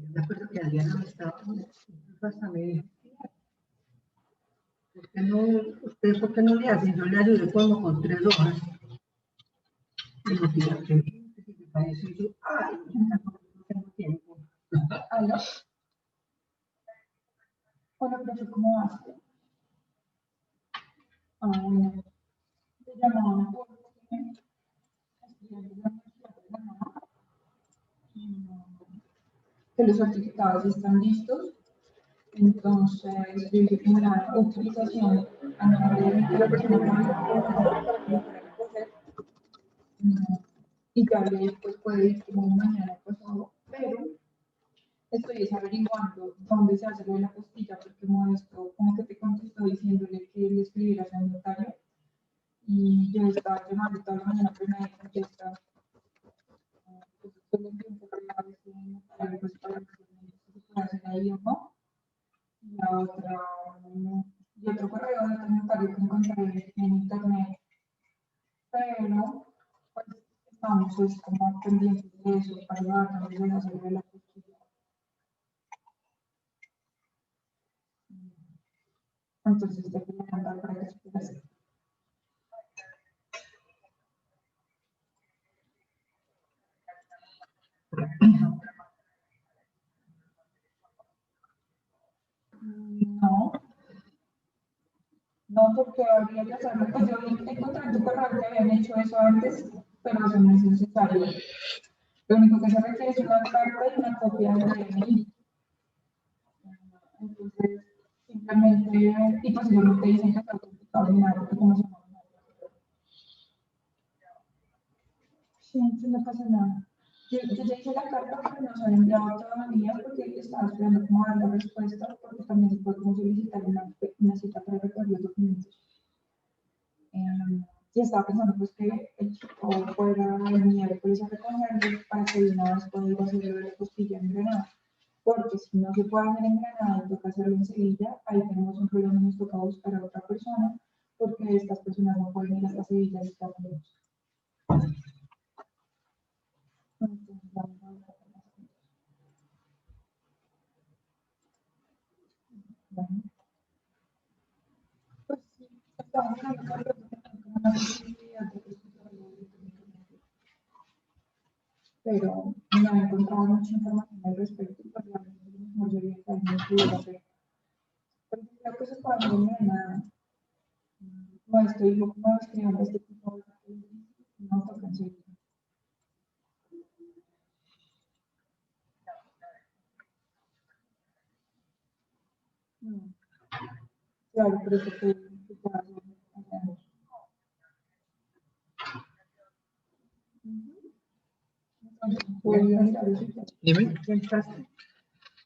me acuerdo que Adriana me estaba hasta me dijo, ¿usted por qué no le hace? Yo le ayudé como con 3 hojas. Y me tira que me parece yo, ay, no tengo tiempo. ¿Aló? Hola, profe, ¿cómo vas? Bueno, te llamaba porque estudiando la Universidad de Granada, que los certificados están listos, entonces yo hice como una utilización a nombre de la persona que me para que lo fuera a recoger, y ya hablé, pues puede ir como mañana pasado, pero estoy averiguando dónde se hace lo de la postilla, porque Modesto como que te contestó diciéndole que le escribieras a un notario, y yo estaba llamando toda la mañana, pero nadie contesta. Pues todo el tiempo que a veces un notario, pues para que se pueda hacer ahí o no. Y la otra, y otro correo de otro notario que encontré en internet, pero pues estamos pues, como pendientes de eso para darnos de hacer la postilla. Entonces te voy a mandar para que se pueda hacer. No, no, porque habría que hacerlo. Pues yo encontré en tu correo que habían hecho eso antes, pero eso no es necesario. Lo único que se requiere es una carta y una copia del DNI. Entonces, simplemente, y pues ellos no te dicen que está complicado ni nada, porque como se llama. Sí, entonces no pasa nada. Yo ya hice la carta, pero no se ha enviado todavía porque estaba esperando como dar la respuesta, porque también se puede como solicitar una cita para recoger los documentos. Y estaba pensando pues que el chico fuera el miércoles a recogerlo para que de una vez pueda ir a hacer la postilla en Granada. Porque si no se puede hacer en Granada y toca hacerlo en Sevilla, ahí tenemos un problema, nos toca buscar a otra persona, porque estas personas no pueden ir hasta Sevilla y estar lejos. Entonces, vamos a ver qué pasa. Bueno, pues sí, estamos hablando con una posibilidad de que pero no he encontrado mucha información al respecto, pues la mejor sería que alguien pudiera hacer. Pero creo que se puede hacer en Granada. No estoy como escribiendo este tipo de cosas, no toca en Sevilla. Claro, pero eso que se puede hacer allá. Entonces, podría mirar eso y ya. Dime. ¿Ya entraste?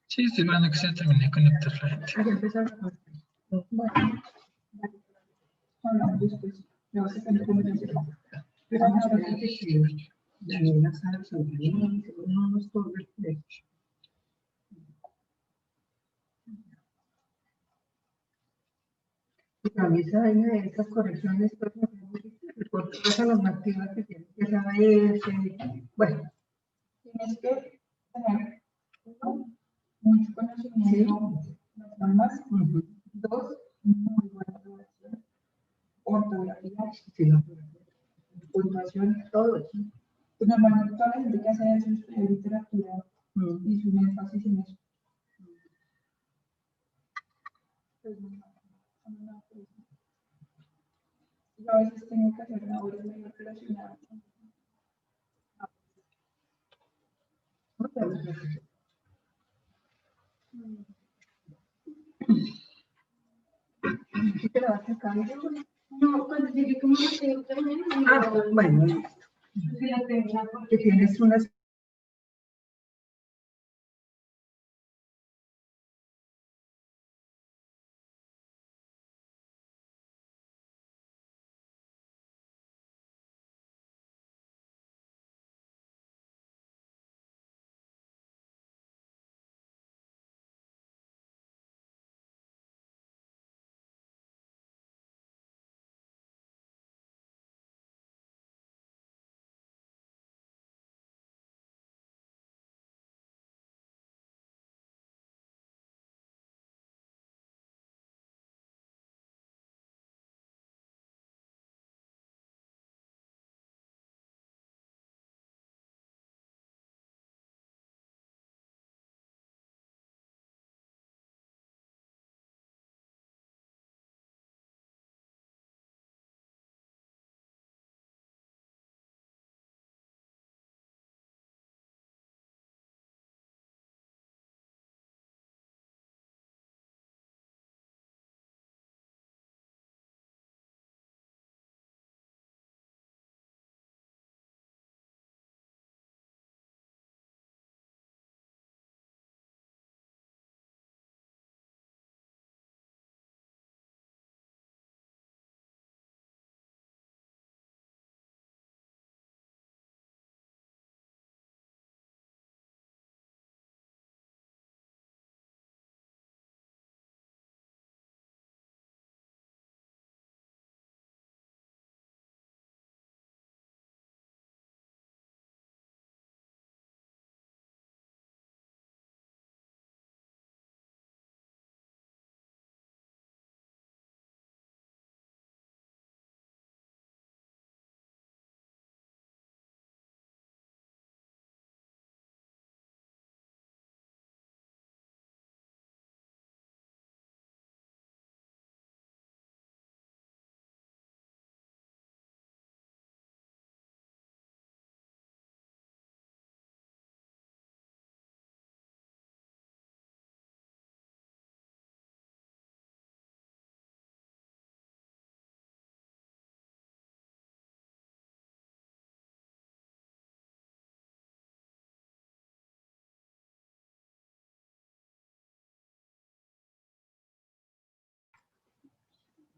Sí, estoy viendo que se termine de conectar la gente. Ah, ya empezaron. Bueno, vale. Hablamos después. Ya vas a tener como ya se va. Pero vamos a ver que Daniela sabe sobre mí, no nos toca el derecho. Y también esa vaina de esas correcciones, pues, por todas esas normativas que tienen que saberse. Bueno, Tienes que tener, uno, mucho conocimiento de las normas. Dos, muy buena redacción, ortografía, sí, no, puntuación, todo eso. pues normalmente toda la gente que hace eso estudia literatura y su énfasis en eso. Pues, no, pues, yo a veces tengo que hacer labores medio relacionadas. No, pero, ¿sí te la vas a sacar? No, cuando llegué como a las 6 de la mañana. Ah, bueno, que tienes unas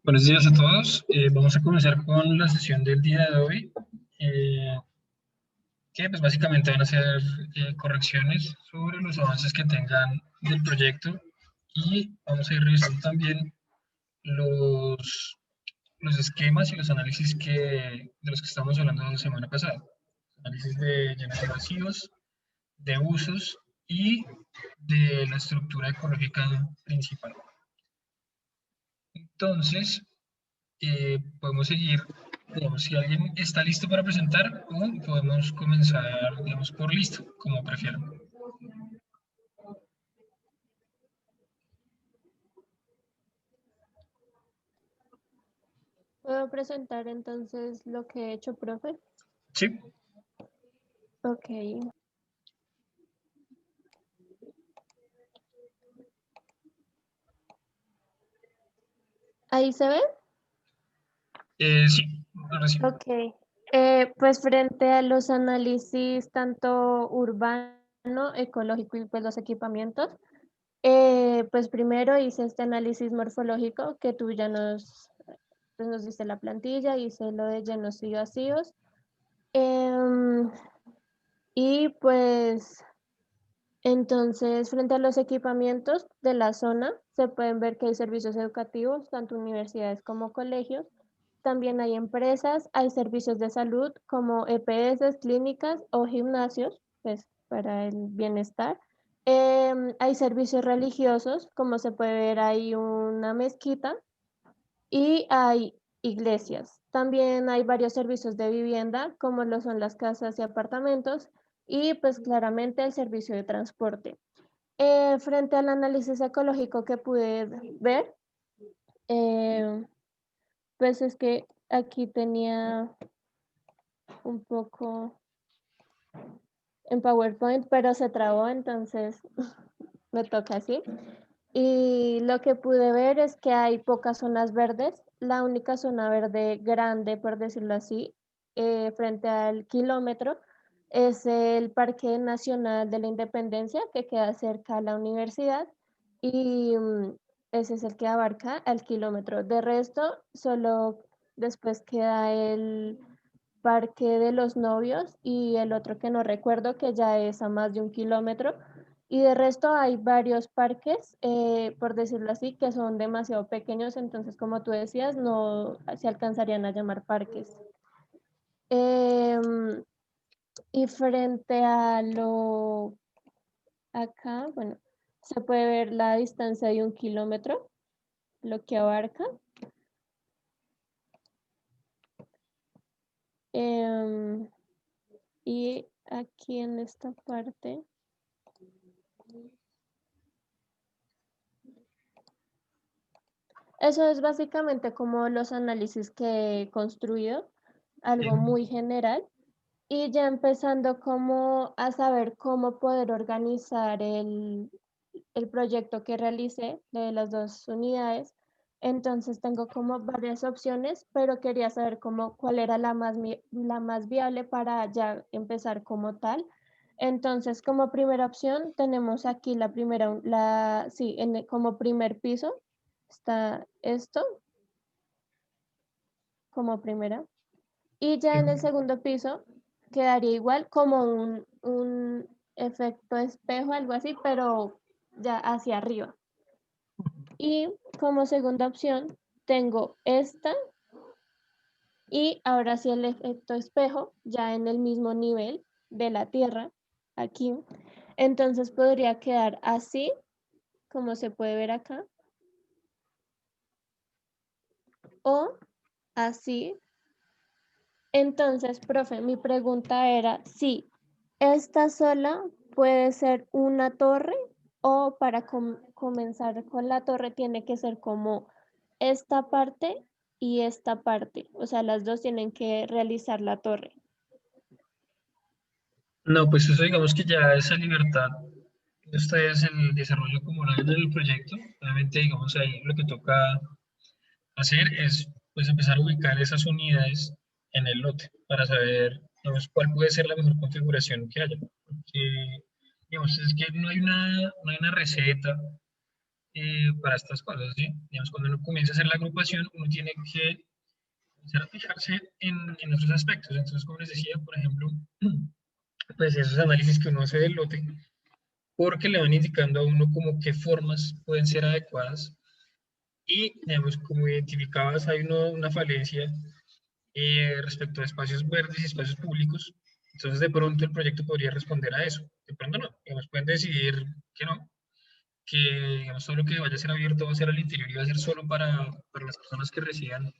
Buenos días a todos. Vamos a comenzar con la sesión del día de hoy, que pues básicamente van a ser correcciones sobre los avances que tengan del proyecto y vamos a ir revisando también los esquemas y los análisis de los que estamos hablando la semana pasada. Análisis de llenos y vacíos, de usos y de la estructura ecológica principal. Entonces, podemos seguir, digamos, si alguien está listo para presentar, o podemos comenzar, digamos, por listo, como prefieran. ¿Puedo presentar entonces lo que he hecho, profe? Sí. Ok. ¿Ahí se ve? Sí, ahora sí. Ok. Pues frente a los análisis tanto urbano, ecológico y pues los equipamientos, pues primero hice este análisis morfológico que tú ya pues nos diste la plantilla, hice lo de llenos y vacíos. Y pues entonces, frente a los equipamientos de la zona, se pueden ver que hay servicios educativos, tanto universidades como colegios. También hay empresas, hay servicios de salud como EPS, clínicas o gimnasios, pues para el bienestar. Hay servicios religiosos, como se puede ver, hay una mezquita y hay iglesias. También hay varios servicios de vivienda, como lo son las casas y apartamentos, y pues claramente el servicio de transporte. Frente al análisis ecológico que pude ver, pues es que aquí tenía un poco en PowerPoint, pero se trabó, entonces me toca así. Y lo que pude ver es que hay pocas zonas verdes. La única zona verde grande, por decirlo así, frente al kilómetro, es el Parque Nacional de la Independencia, que queda cerca a la universidad, y ese es el que abarca al kilómetro. De resto, solo después queda el Parque de los Novios y el otro que no recuerdo, que ya es a más de 1 kilómetro. Y de resto hay varios parques, por decirlo así, que son demasiado pequeños, entonces como tú decías, no se alcanzarían a llamar parques. Y frente a lo acá, bueno, se puede ver la distancia de 1 kilómetro, lo que abarca. Y aquí en esta parte eso es básicamente como los análisis que he construido, algo muy general, y ya empezando como a saber cómo poder organizar el proyecto que realicé de las 2 unidades. Entonces tengo como varias opciones, pero quería saber cuál era la más viable para ya empezar como tal. Entonces, como primera opción, tenemos aquí la primera, sí, como primer piso está esto, como primera. Y ya en el segundo piso quedaría igual como un efecto espejo, algo así, pero ya hacia arriba. Y como segunda opción tengo esta y ahora sí el efecto espejo ya en el mismo nivel de la tierra, aquí. Entonces podría quedar así, como se puede ver acá, o así. Entonces, profe, mi pregunta era si esta sola puede ser una torre o para comenzar con la torre tiene que ser como esta parte y esta parte. O sea, las dos tienen que realizar la torre. No, pues eso digamos que ya esa libertad, esto es el desarrollo comunal del proyecto. Obviamente, digamos, ahí lo que toca hacer es pues empezar a ubicar esas unidades en el lote para saber, digamos, cuál puede ser la mejor configuración que haya. Porque, digamos, es que no hay una receta para estas cosas, ¿sí? Digamos, cuando uno comienza a hacer la agrupación, uno tiene que comenzar a fijarse en otros aspectos. Entonces, como les decía, por ejemplo, pues esos análisis que uno hace del lote, porque le van indicando a uno como qué formas pueden ser adecuadas y, digamos, como identificabas, hay una falencia respecto a espacios verdes y espacios públicos. Entonces, de pronto el proyecto podría responder a eso. De pronto no. Digamos, pueden decidir que no, que digamos, todo lo que vaya a ser abierto va a ser al interior y va a ser solo para las personas que residan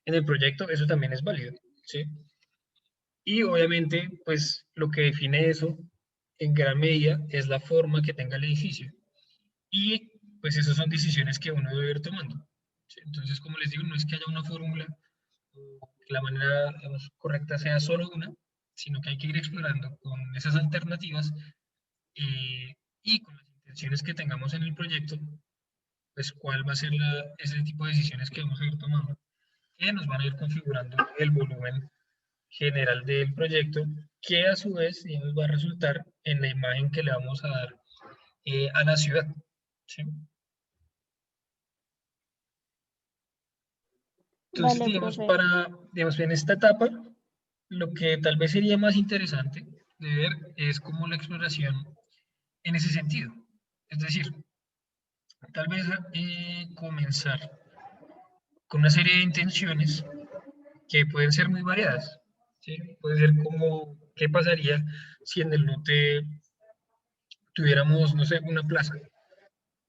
en el proyecto. Eso también es válido, ¿sí? Y obviamente, pues lo que define eso en gran medida es la forma que tenga el edificio. Y pues esas son decisiones que uno debe ir tomando, ¿sí? Entonces, como les digo, no es que haya una fórmula o que la manera, digamos, correcta sea solo una, sino que hay que ir explorando con esas alternativas y con las intenciones que tengamos en el proyecto, pues cuál va a ser ese tipo de decisiones que vamos a ir tomando, que nos van a ir configurando el volumen general del proyecto, que a su vez digamos, va a resultar en la imagen que le vamos a dar a la ciudad, ¿sí? Entonces, Vale, digamos, profe. digamos, en esta etapa, lo que tal vez sería más interesante de ver es como la exploración en ese sentido. Es decir, tal vez comenzar con una serie de intenciones que pueden ser muy variadas, ¿sí? Puede ser como, ¿qué pasaría si en el lote tuviéramos, no sé, una plaza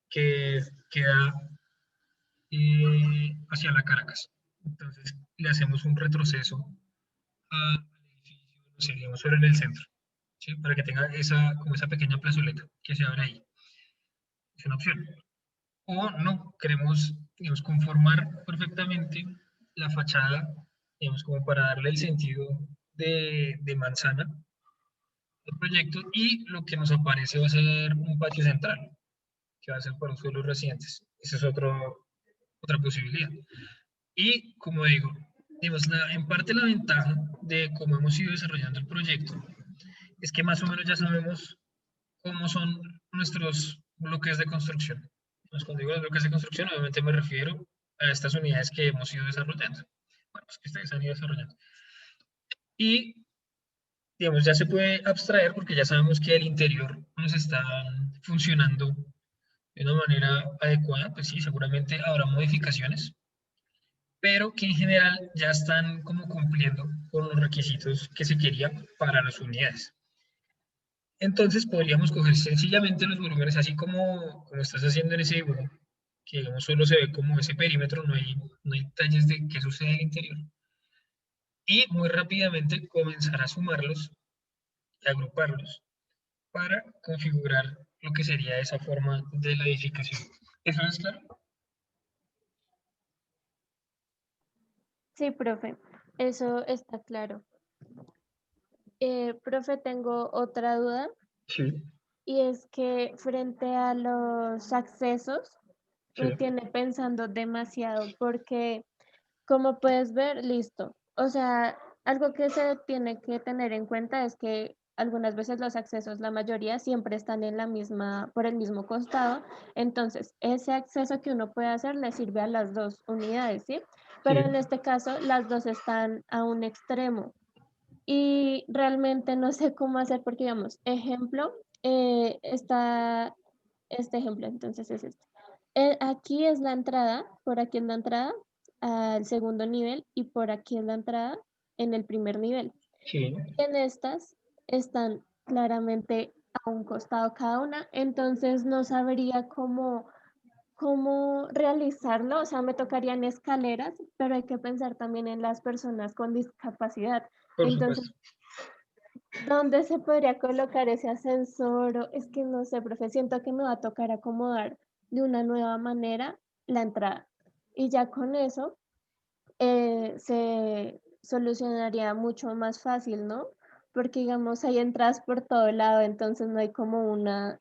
que queda hacia la Caracas? Entonces, le hacemos un retroceso al edificio, no sé, digamos, solo en el centro, ¿sí? Para que tenga como esa pequeña plazoleta que se abre ahí. Es una opción. O no, queremos, digamos, conformar perfectamente la fachada, digamos, como para darle el sentido de manzana al proyecto y lo que nos aparece va a ser un patio central, que va a ser para uso de los residentes. Esa es otra posibilidad. Y como digo, digamos, en parte la ventaja de cómo hemos ido desarrollando el proyecto es que más o menos ya sabemos cómo son nuestros bloques de construcción. Pues cuando digo los bloques de construcción, obviamente me refiero a estas unidades que hemos ido desarrollando. Bueno, pues que ustedes han ido desarrollando. Y, digamos, ya se puede abstraer porque ya sabemos que el interior nos está funcionando de una manera adecuada. Pues sí, seguramente habrá modificaciones, pero que en general ya están como cumpliendo con los requisitos que se quería para las unidades. Entonces podríamos coger sencillamente los volúmenes, así como estás haciendo en ese dibujo, que digamos solo se ve como ese perímetro, no hay detalles de qué sucede en el interior. Y muy rápidamente comenzar a sumarlos y agruparlos para configurar lo que sería esa forma de la edificación. ¿Eso es claro? Sí, profe, eso está claro. Profe, tengo otra duda Sí, y es que frente a los accesos me sí, tiene pensando demasiado porque como puedes ver, listo. O sea, algo que se tiene que tener en cuenta es que algunas veces los accesos, la mayoría siempre están en la misma, por el mismo costado. Entonces, ese acceso que uno puede hacer le sirve a las dos unidades, ¿sí? Pero sí, en este caso, las dos están a un extremo. Y realmente no sé cómo hacer porque, digamos, ejemplo, está este ejemplo, entonces es este. Aquí es la entrada, por aquí es la entrada al segundo nivel y por aquí es la entrada en el primer nivel. sí. Y en estas están claramente a un costado cada una, entonces no sabría cómo realizarlo, o sea, me tocarían escaleras, pero hay que pensar también en las personas con discapacidad. Por Entonces, supuesto. ¿dónde se podría colocar ese ascensor? Es que no sé, profe, siento que me va a tocar acomodar de una nueva manera la entrada. Y ya con eso se solucionaría mucho más fácil, ¿no? Porque digamos, hay entradas por todo lado, entonces no hay como una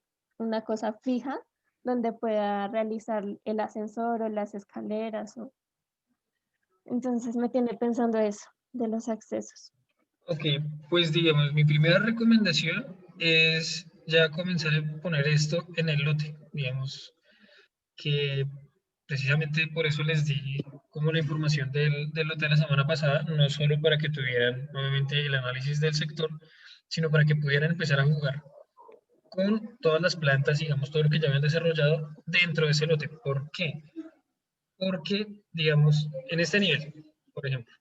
cosa fija donde pueda realizar el ascensor o las escaleras. Entonces me tiene pensando eso, de los accesos. Ok, pues digamos, mi primera recomendación es ya comenzar a poner esto en el lote, digamos, que precisamente por eso les di como la información del lote de la semana pasada, no solo para que tuvieran obviamente el análisis del sector, sino para que pudieran empezar a jugar con todas las plantas, digamos, todo lo que ya habían desarrollado dentro de ese lote. ¿Por qué? Porque, digamos, en este nivel, por ejemplo,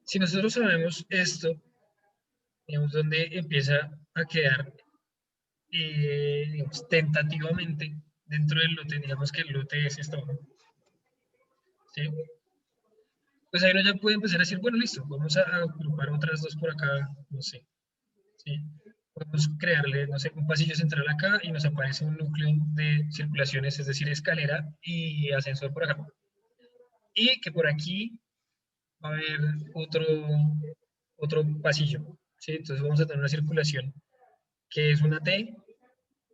si nosotros sabemos esto, digamos, donde empieza a quedar, digamos, tentativamente dentro del lote, digamos que el lote es esta hoja, ¿sí? Pues ahí uno ya puede empezar a decir, bueno, listo, vamos a agrupar otras dos por acá, no sé, ¿sí? Podemos crearle, no sé, un pasillo central acá y nos aparece un núcleo de circulaciones, es decir, escalera y ascensor por acá. Y que por aquí va a haber otro pasillo, ¿sí? Entonces vamos a tener una circulación que es una T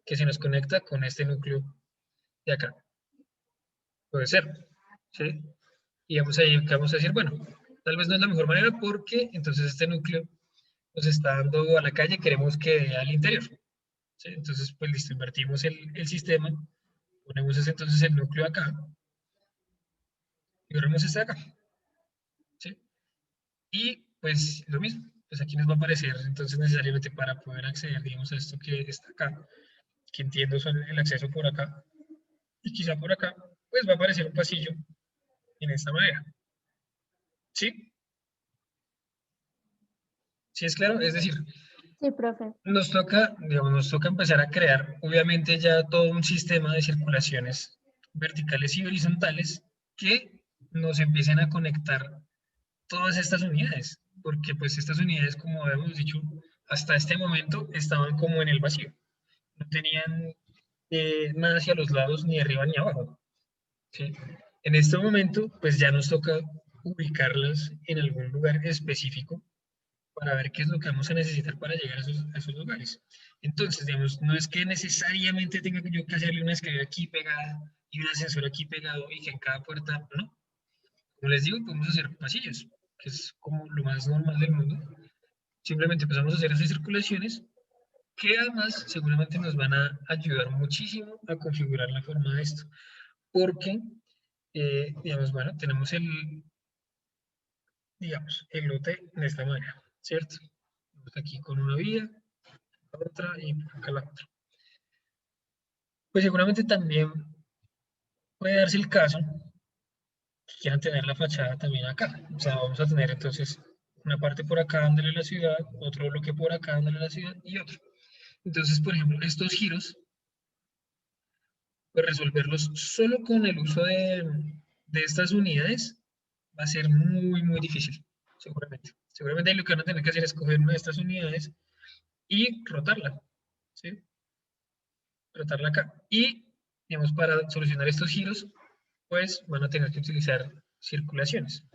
que se nos conecta con este núcleo de acá. Puede ser, ¿sí? Y vamos a decir, bueno, tal vez no es la mejor manera porque entonces este núcleo nos está dando a la calle, queremos que dé al interior, ¿sí? Entonces, pues listo, invertimos el sistema, ponemos entonces el núcleo acá y borramos este de acá, ¿sí? Y pues lo mismo, pues aquí nos va a aparecer entonces necesariamente para poder acceder, digamos, a esto que está acá, que entiendo son el acceso por acá, y quizá por acá, pues va a aparecer un pasillo en esta manera, ¿sí? ¿Sí es claro? Es decir, Sí, profe. nos toca, digamos, nos toca empezar a crear, obviamente, ya todo un sistema de circulaciones verticales y horizontales que nos empiecen a conectar todas estas unidades, porque pues estas unidades, como habíamos dicho, hasta este momento estaban como en el vacío, no tenían nada hacia los lados, ni arriba ni abajo, ¿sí? En este momento, pues ya nos toca ubicarlas en algún lugar específico para ver qué es lo que vamos a necesitar para llegar a esos lugares. Entonces, digamos, no es que necesariamente tenga yo que hacerle una escalera aquí pegada y un ascensor aquí pegado y que en cada puerta, no. Como les digo, podemos hacer pasillos, que es como lo más normal del mundo. Simplemente empezamos a hacer esas circulaciones que además seguramente nos van a ayudar muchísimo a configurar la forma de esto. Porque, digamos, bueno, tenemos el lote de esta manera, ¿cierto? Aquí con una vía, otra y por acá la otra. Pues seguramente también puede darse el caso que quieran tener la fachada también acá. O sea, vamos a tener entonces una parte por acá dándole a la ciudad, otro bloque por acá dándole a la ciudad y otro. Entonces, por ejemplo, estos giros, pues resolverlos solo con el uso de estas unidades va a ser muy, muy difícil, seguramente. Seguramente lo que van a tener que hacer es coger una de estas unidades y rotarla, ¿sí? Rotarla acá. Y, digamos, para solucionar estos giros, pues van a tener que utilizar circulaciones.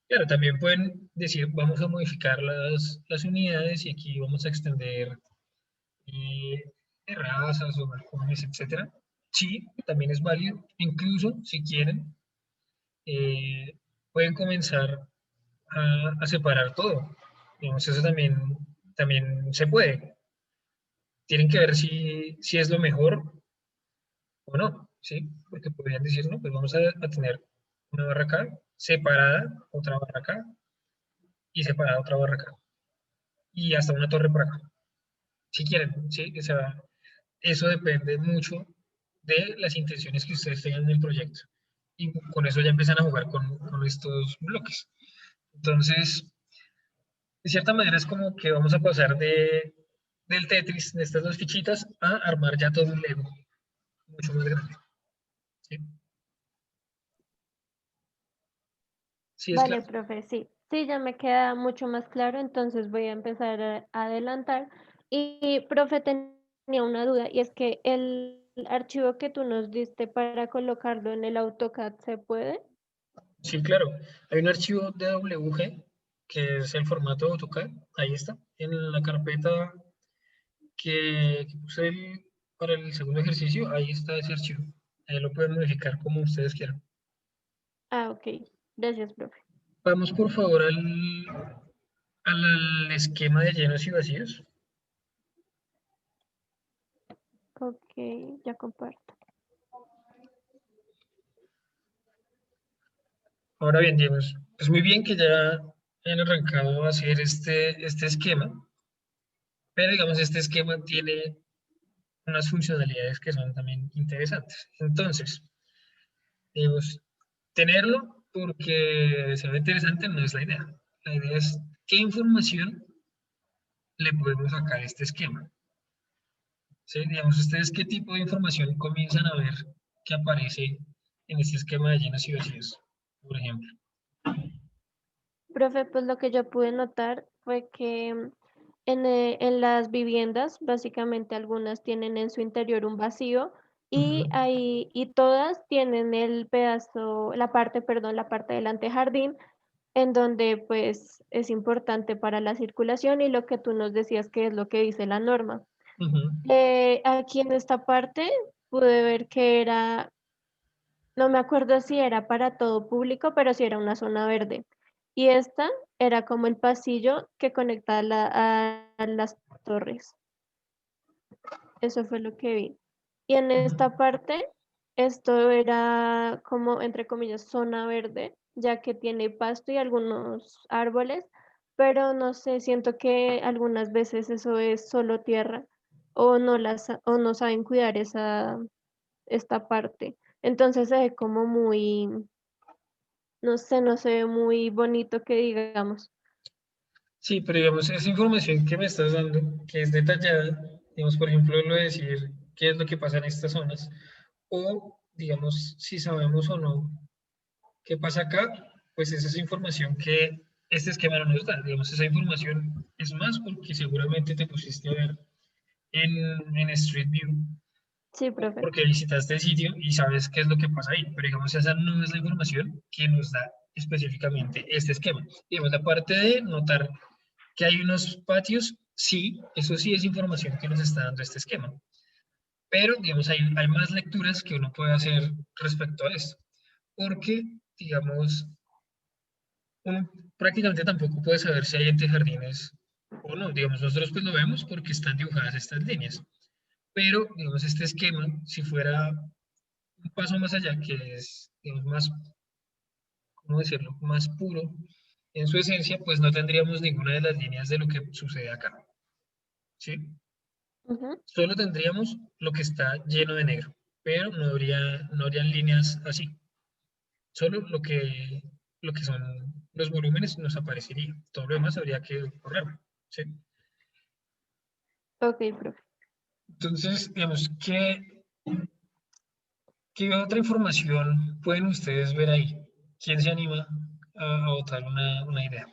Claro, también pueden decir, vamos a modificar las unidades y aquí vamos a extender terrazas o balcones, etcétera. Sí, también es válido. Incluso, si quieren, pueden comenzar a separar todo. Digamos, eso también se puede. Tienen que ver si es lo mejor o no, ¿sí? Porque podrían decir, no, pues vamos a tener una barra acá, separada, otra barra acá, y separada otra barra acá. Y hasta una torre por acá, si quieren, ¿sí? O sea, eso depende mucho de las intenciones que ustedes tengan en el proyecto. Y con eso ya empiezan a jugar con estos bloques. Entonces, de cierta manera es como que vamos a pasar del Tetris, de estas dos fichitas, a armar ya todo un Lego mucho más grande. ¿Sí? ¿Sí es Vale, claro? profe, sí. Sí, ya me queda mucho más claro, entonces voy a empezar a adelantar. Y, profe, tenía una duda, y es que el archivo que tú nos diste para colocarlo en el AutoCAD, ¿se puede? Sí, claro. Hay un archivo DWG, que es el formato de AutoCAD. Ahí está, en la carpeta que puse para el segundo ejercicio. Ahí está ese archivo. Ahí lo pueden modificar como ustedes quieran. Ah, ok. Gracias, profe. Vamos por favor al esquema de llenos y vacíos. Ok, ya comparto. Ahora bien, digamos, es muy bien que ya hayan arrancado a hacer este esquema, pero digamos, este esquema tiene unas funcionalidades que son también interesantes. Entonces, digamos, tenerlo porque se ve interesante no es la idea. La idea es qué información le podemos sacar a este esquema. ¿Sí? Digamos, ustedes qué tipo de información comienzan a ver que aparece en este esquema de llenos y vacíos, por ejemplo. Profe, pues lo que yo pude notar fue que en las viviendas, básicamente algunas tienen en su interior un vacío y todas tienen el pedazo, la parte, perdón, la parte del antejardín, en donde pues es importante para la circulación y lo que tú nos decías que es lo que dice la norma. Ujú. Aquí en esta parte pude ver que era, no me acuerdo si era para todo público, pero sí era una zona verde. Y esta era como el pasillo que conecta a las torres. Eso fue lo que vi. Y en esta parte, esto era como, entre comillas, zona verde, ya que tiene pasto y algunos árboles, pero no sé, siento que algunas veces eso es solo tierra o no saben cuidar esta parte. Entonces se ve como muy, no sé, no se ve muy bonito que digamos. Sí, pero digamos, esa información que me estás dando, que es detallada, digamos, por ejemplo, lo de decir qué es lo que pasa en estas zonas, o digamos, si sabemos o no qué pasa acá, pues esa es información que este esquema no nos da. Digamos, esa información es más porque seguramente te pusiste a ver en Street View, Sí, profe. porque visitaste el sitio y sabes qué es lo que pasa ahí, pero digamos, esa no es la información que nos da específicamente este esquema. Digamos, la parte de notar que hay unos patios, sí, eso sí es información que nos está dando este esquema. Pero, digamos, hay más lecturas que uno puede hacer respecto a esto. Porque, digamos, uno prácticamente tampoco puede saber si hay antejardines o no. Digamos, nosotros pues lo vemos porque están dibujadas estas líneas. Pero, digamos, este esquema, si fuera un paso más allá, que es, digamos, más, ¿cómo decirlo?, más puro en su esencia, pues no tendríamos ninguna de las líneas de lo que sucede acá. ¿Sí? Ujú. Solo tendríamos lo que está lleno de negro, pero no habrían líneas así. Solo lo que son los volúmenes nos aparecería. Todo lo demás habría que borrarlo. ¿Sí? Ok, profe. Entonces, digamos, ¿qué otra información pueden ustedes ver ahí? ¿Quién se anima a votar una idea?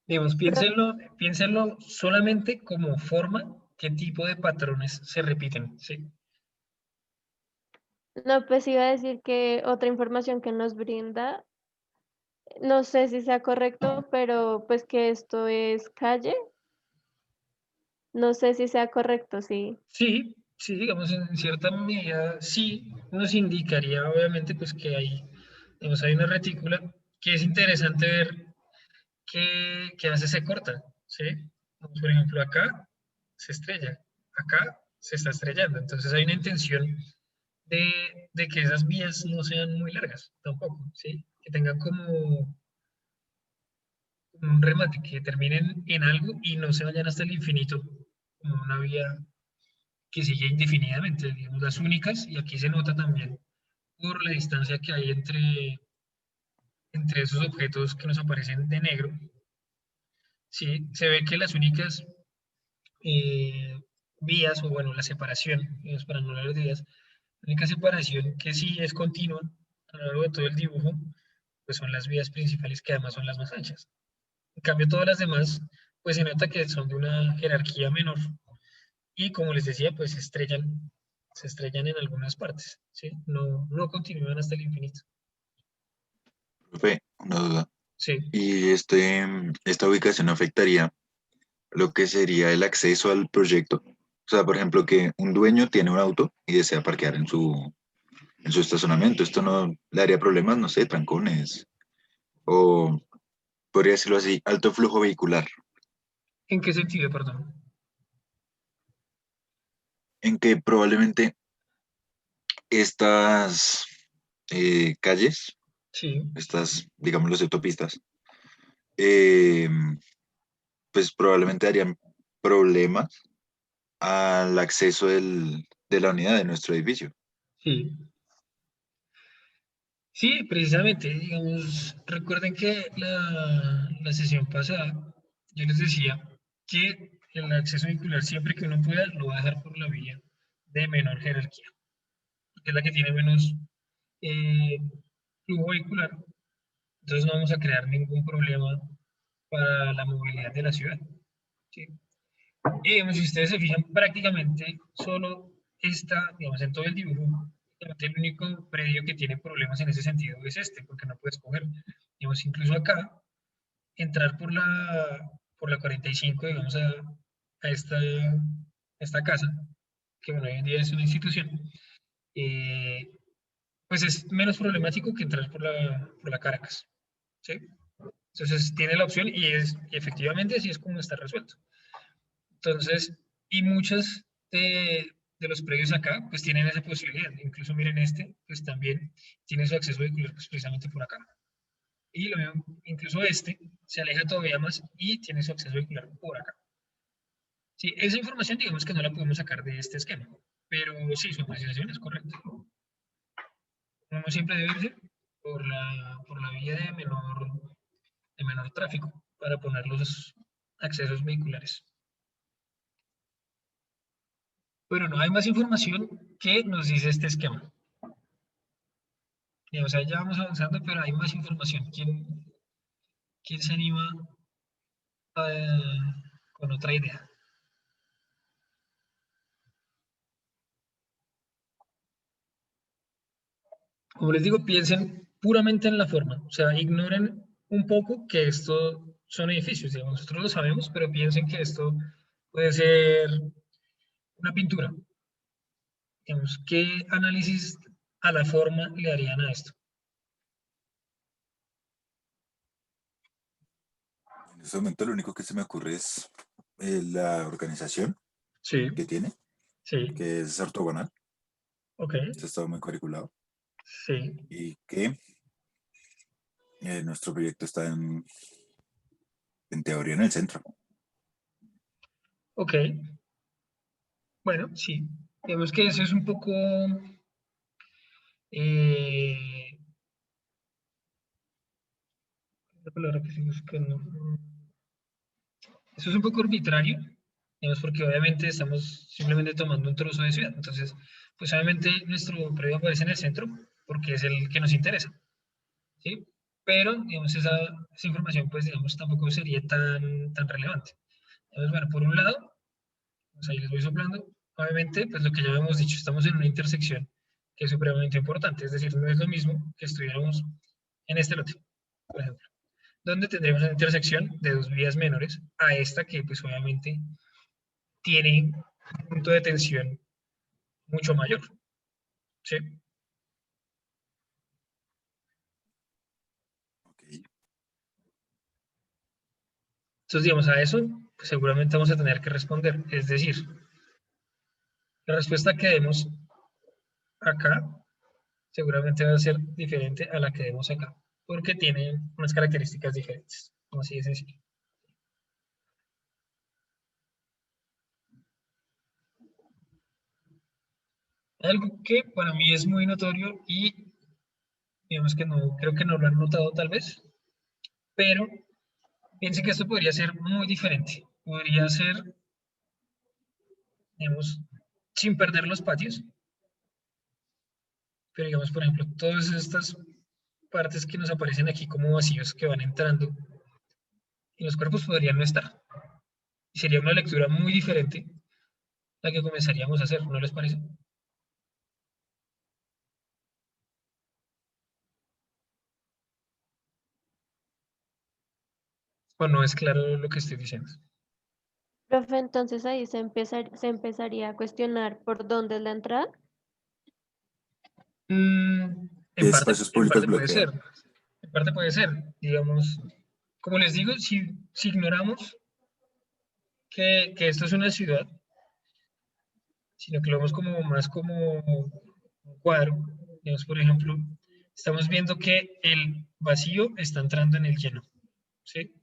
Digamos, piénsenlo solamente como forma, qué tipo de patrones se repiten. ¿Sí? No, pues iba a decir que otra información que nos brinda, no sé si sea correcto, pero pues que esto es calle, no sé si sea correcto, sí. Sí, sí, digamos, en cierta medida sí nos indicaría obviamente pues que digamos, hay una retícula que es interesante ver que a veces se corta, ¿sí? Como por ejemplo, acá se estrella, acá se está estrellando, entonces hay una intención de que esas vías no sean muy largas tampoco, ¿sí? Que tengan como un remate, que terminen en algo y no se vayan hasta el infinito, como una vía que sigue indefinidamente, digamos, las únicas, y aquí se nota también por la distancia que hay entre esos objetos que nos aparecen de negro, sí, se ve que las únicas eh, vías, o bueno, la separación, digamos, para no hablar de vías, la única separación que sí es continua a lo largo de todo el dibujo, pues son las vías principales que además son las más anchas. En cambio, todas las demás, pues se nota que son de una jerarquía menor y como les decía, pues se estrellan en algunas partes, ¿sí? No continúan hasta el infinito. Profe, una duda. Sí, ¿Y esta ubicación afectaría lo que sería el acceso al proyecto? O sea, por ejemplo, que un dueño tiene un auto y desea parquear en su estacionamiento. ¿Esto no le haría problemas, no sé, trancones? O podría decirlo así, alto flujo vehicular. ¿En qué sentido, perdón? En que probablemente estas calles, Sí, estas, digamos, las autopistas, eh, pues probablemente darían problemas al acceso de la unidad de nuestro edificio. sí. Sí, precisamente, digamos, recuerden que la sesión pasada yo les decía que el acceso vehicular siempre que uno pueda lo va a dejar por la vía de menor jerarquía, que es la que tiene menos eh, flujo vehicular. Entonces no vamos a crear ningún problema para la movilidad de la ciudad. ¿Sí? Y digamos, si ustedes se fijan, prácticamente solo está, digamos, en todo el dibujo, prácticamente el único predio que tiene problemas en ese sentido es este, porque no puedes coger. Digamos, incluso acá, entrar por la 45, digamos, a esta casa, que bueno, hoy en día es una institución, eh, pues es menos problemático que entrar por la Caracas. ¿Sí? Entonces tiene la opción y efectivamente así es como está resuelto. Entonces, y muchos de los predios acá, pues tienen esa posibilidad. Incluso miren este, pues también tiene su acceso vehicular pues, precisamente por acá. Y lo mismo, incluso este se aleja todavía más y tiene su acceso vehicular por acá. Sí, esa información digamos que no la podemos sacar de este esquema, pero sí, su apreciación es correcta. Uno siempre debe irse por la vía de menor tráfico para poner los accesos vehiculares. Pero no hay más información que nos dice este esquema. O sea, ya vamos avanzando, pero hay más información. ¿Quién se anima con otra idea? Como les digo, piensen puramente en la forma. O sea, ignoren un poco que esto son edificios. Digamos, nosotros lo sabemos, pero piensen que esto puede ser una pintura. Digamos, ¿qué análisis a la forma le harían a esto? En este momento lo único que se me ocurre es la organización Sí, que tiene, sí, que es ortogonal, ok, esto está muy cuadriculado, sí, y que nuestro proyecto está en teoría en el centro. ok. Bueno, sí. Digamos que eso es un poco eh, la palabra que estoy buscando. Eso es un poco arbitrario, digamos, porque obviamente estamos simplemente tomando un trozo de ciudad. Entonces, pues obviamente nuestro predio aparece en el centro porque es el que nos interesa, ¿sí? Pero, digamos, esa información, pues, digamos, tampoco sería tan relevante. Entonces, bueno, por un lado, pues ahí les voy soplando. Obviamente, pues lo que ya hemos dicho, estamos en una intersección que es supremamente importante. Es decir, no es lo mismo que estuviéramos en este lote, por ejemplo, donde tendremos una intersección de dos vías menores a esta que, pues, obviamente tiene un punto de tensión mucho mayor. ¿Sí? Okay. Entonces, digamos, a eso pues, seguramente vamos a tener que responder. Es decir, la respuesta que demos acá seguramente va a ser diferente a la que demos acá, porque tiene unas características diferentes. Así de sencillo. Algo que para mí es muy notorio y digamos que no, creo que no lo han notado tal vez, pero piense que esto podría ser muy diferente. Podría ser, digamos, sin perder los patios, pero digamos, por ejemplo, todas estas partes que nos aparecen aquí como vacíos que van entrando y los cuerpos podrían no estar. Y sería una lectura muy diferente la que comenzaríamos a hacer, ¿no les parece? O no es claro lo que estoy diciendo. Profe, entonces ahí se empezaría a cuestionar por dónde es la entrada. Mm, ¿Qué espacios en públicos parte puede ser, bloquean? en parte puede ser, digamos, como les digo, si ignoramos que esto es una ciudad, sino que lo vemos como más como un cuadro. Digamos, por ejemplo, estamos viendo que el vacío está entrando en el lleno, ¿sí?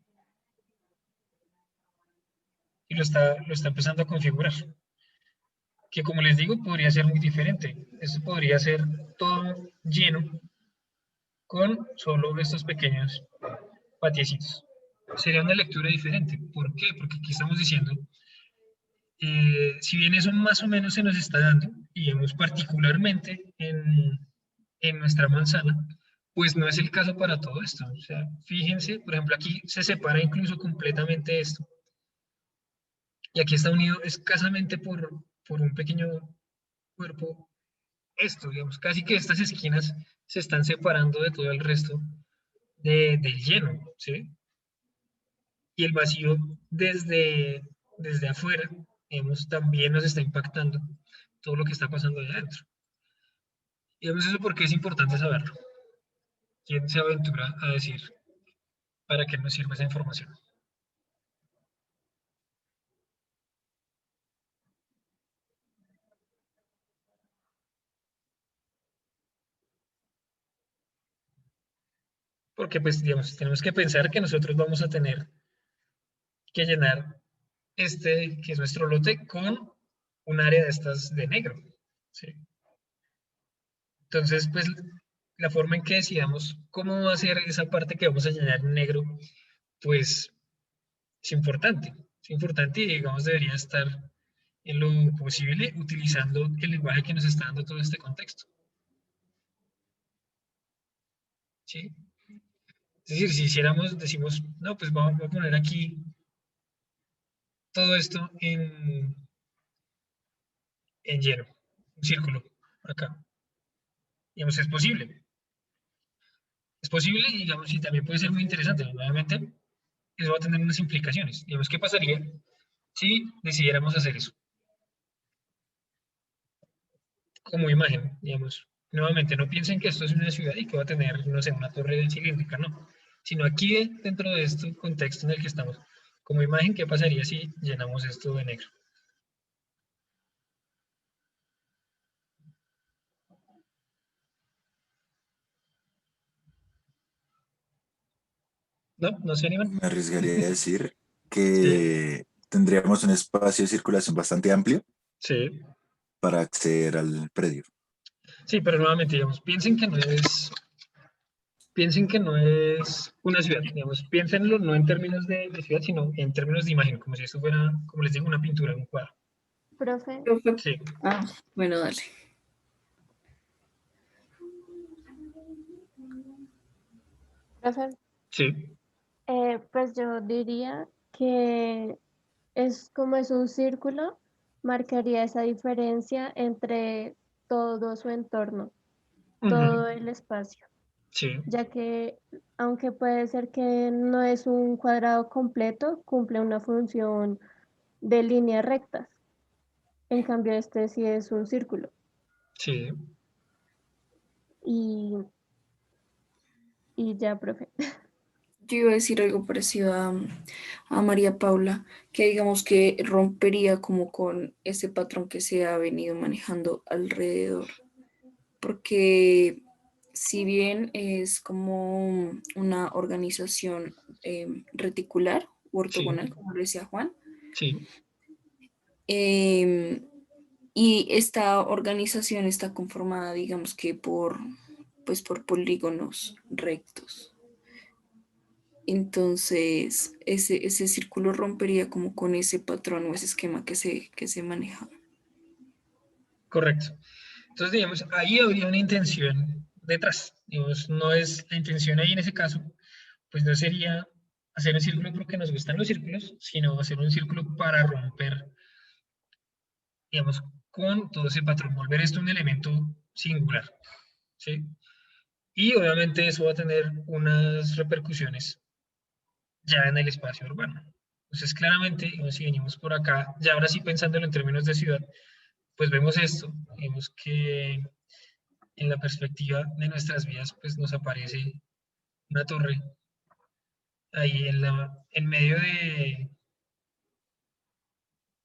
Y lo está empezando a configurar. Que como les digo, podría ser muy diferente. Esto podría ser todo lleno con solo estos pequeños patiecitos. Sería una lectura diferente. ¿Por qué? Porque aquí estamos diciendo, si bien eso más o menos se nos está dando, y vemos particularmente en nuestra manzana, pues no es el caso para todo esto. O sea, fíjense, por ejemplo, aquí se separa incluso completamente esto. Y aquí está unido escasamente por un pequeño cuerpo esto, digamos, casi que estas esquinas se están separando de todo el resto del lleno, ¿sí? Y el vacío desde afuera, digamos, también nos está impactando todo lo que está pasando allá adentro. Y digamos eso porque es importante saberlo. ¿Quién se aventura a decir para qué nos sirve esa información? Porque, pues, digamos, tenemos que pensar que nosotros vamos a tener que llenar este, que es nuestro lote, con un área de estas de negro, ¿sí? Entonces, pues la forma en que decidamos cómo va a ser esa parte que vamos a llenar en negro, pues es importante. Es importante y digamos debería estar en lo posible utilizando el lenguaje que nos está dando todo este contexto. ¿Sí? Es decir, si hiciéramos, decimos, no, pues vamos a poner aquí todo esto en lleno, un círculo, acá. Digamos, es posible. Es posible y digamos, y también puede ser muy interesante. Nuevamente, eso va a tener unas implicaciones. Digamos, ¿qué pasaría si decidiéramos hacer eso como imagen? Digamos, nuevamente, no piensen que esto es una ciudad y que va a tener, no sé, una torre cilíndrica, no. Sino aquí, dentro de este contexto en el que estamos, como imagen, ¿qué pasaría si llenamos esto de negro? ¿No? ¿No se animan? Me arriesgaría a decir Sí, que tendríamos un espacio de circulación bastante amplio sí. para acceder al predio. Sí, pero nuevamente, digamos, piensen que no es una ciudad, digamos, piénsenlo no en términos de ciudad, sino en términos de imagen, como si esto fuera, como les digo, una pintura, un cuadro. Profe, Profe. Sí, Ah, bueno, dale. profe, sí, pues yo diría que es como es un círculo, marcaría esa diferencia entre todo su entorno, todo ujú, el espacio, sí, ya que aunque puede ser que no es un cuadrado completo, cumple una función de líneas rectas. En cambio, este sí es un círculo. sí, Y, y ya, profe. Yo iba a decir algo parecido a María Paula, que digamos que rompería como con ese patrón que se ha venido manejando alrededor, porque si bien es como una organización reticular u sí, ortogonal, como lo decía Juan, sí, eh, y esta organización está conformada, digamos que pues por polígonos rectos. Entonces, ese círculo rompería como con ese patrón o ese esquema que se maneja. correcto. Entonces, digamos, ahí habría una intención detrás. Digamos, no es la intención ahí en ese caso, pues no sería hacer un círculo porque nos gustan los círculos, sino hacer un círculo para romper, digamos, con todo ese patrón, volver esto un elemento singular, ¿sí? Y obviamente eso va a tener unas repercusiones ya en el espacio urbano. Entonces, claramente, digamos, si venimos por acá, ya ahora sí pensándolo en términos de ciudad, pues vemos esto, vemos que en la perspectiva de nuestras vidas, pues nos aparece una torre ahí en medio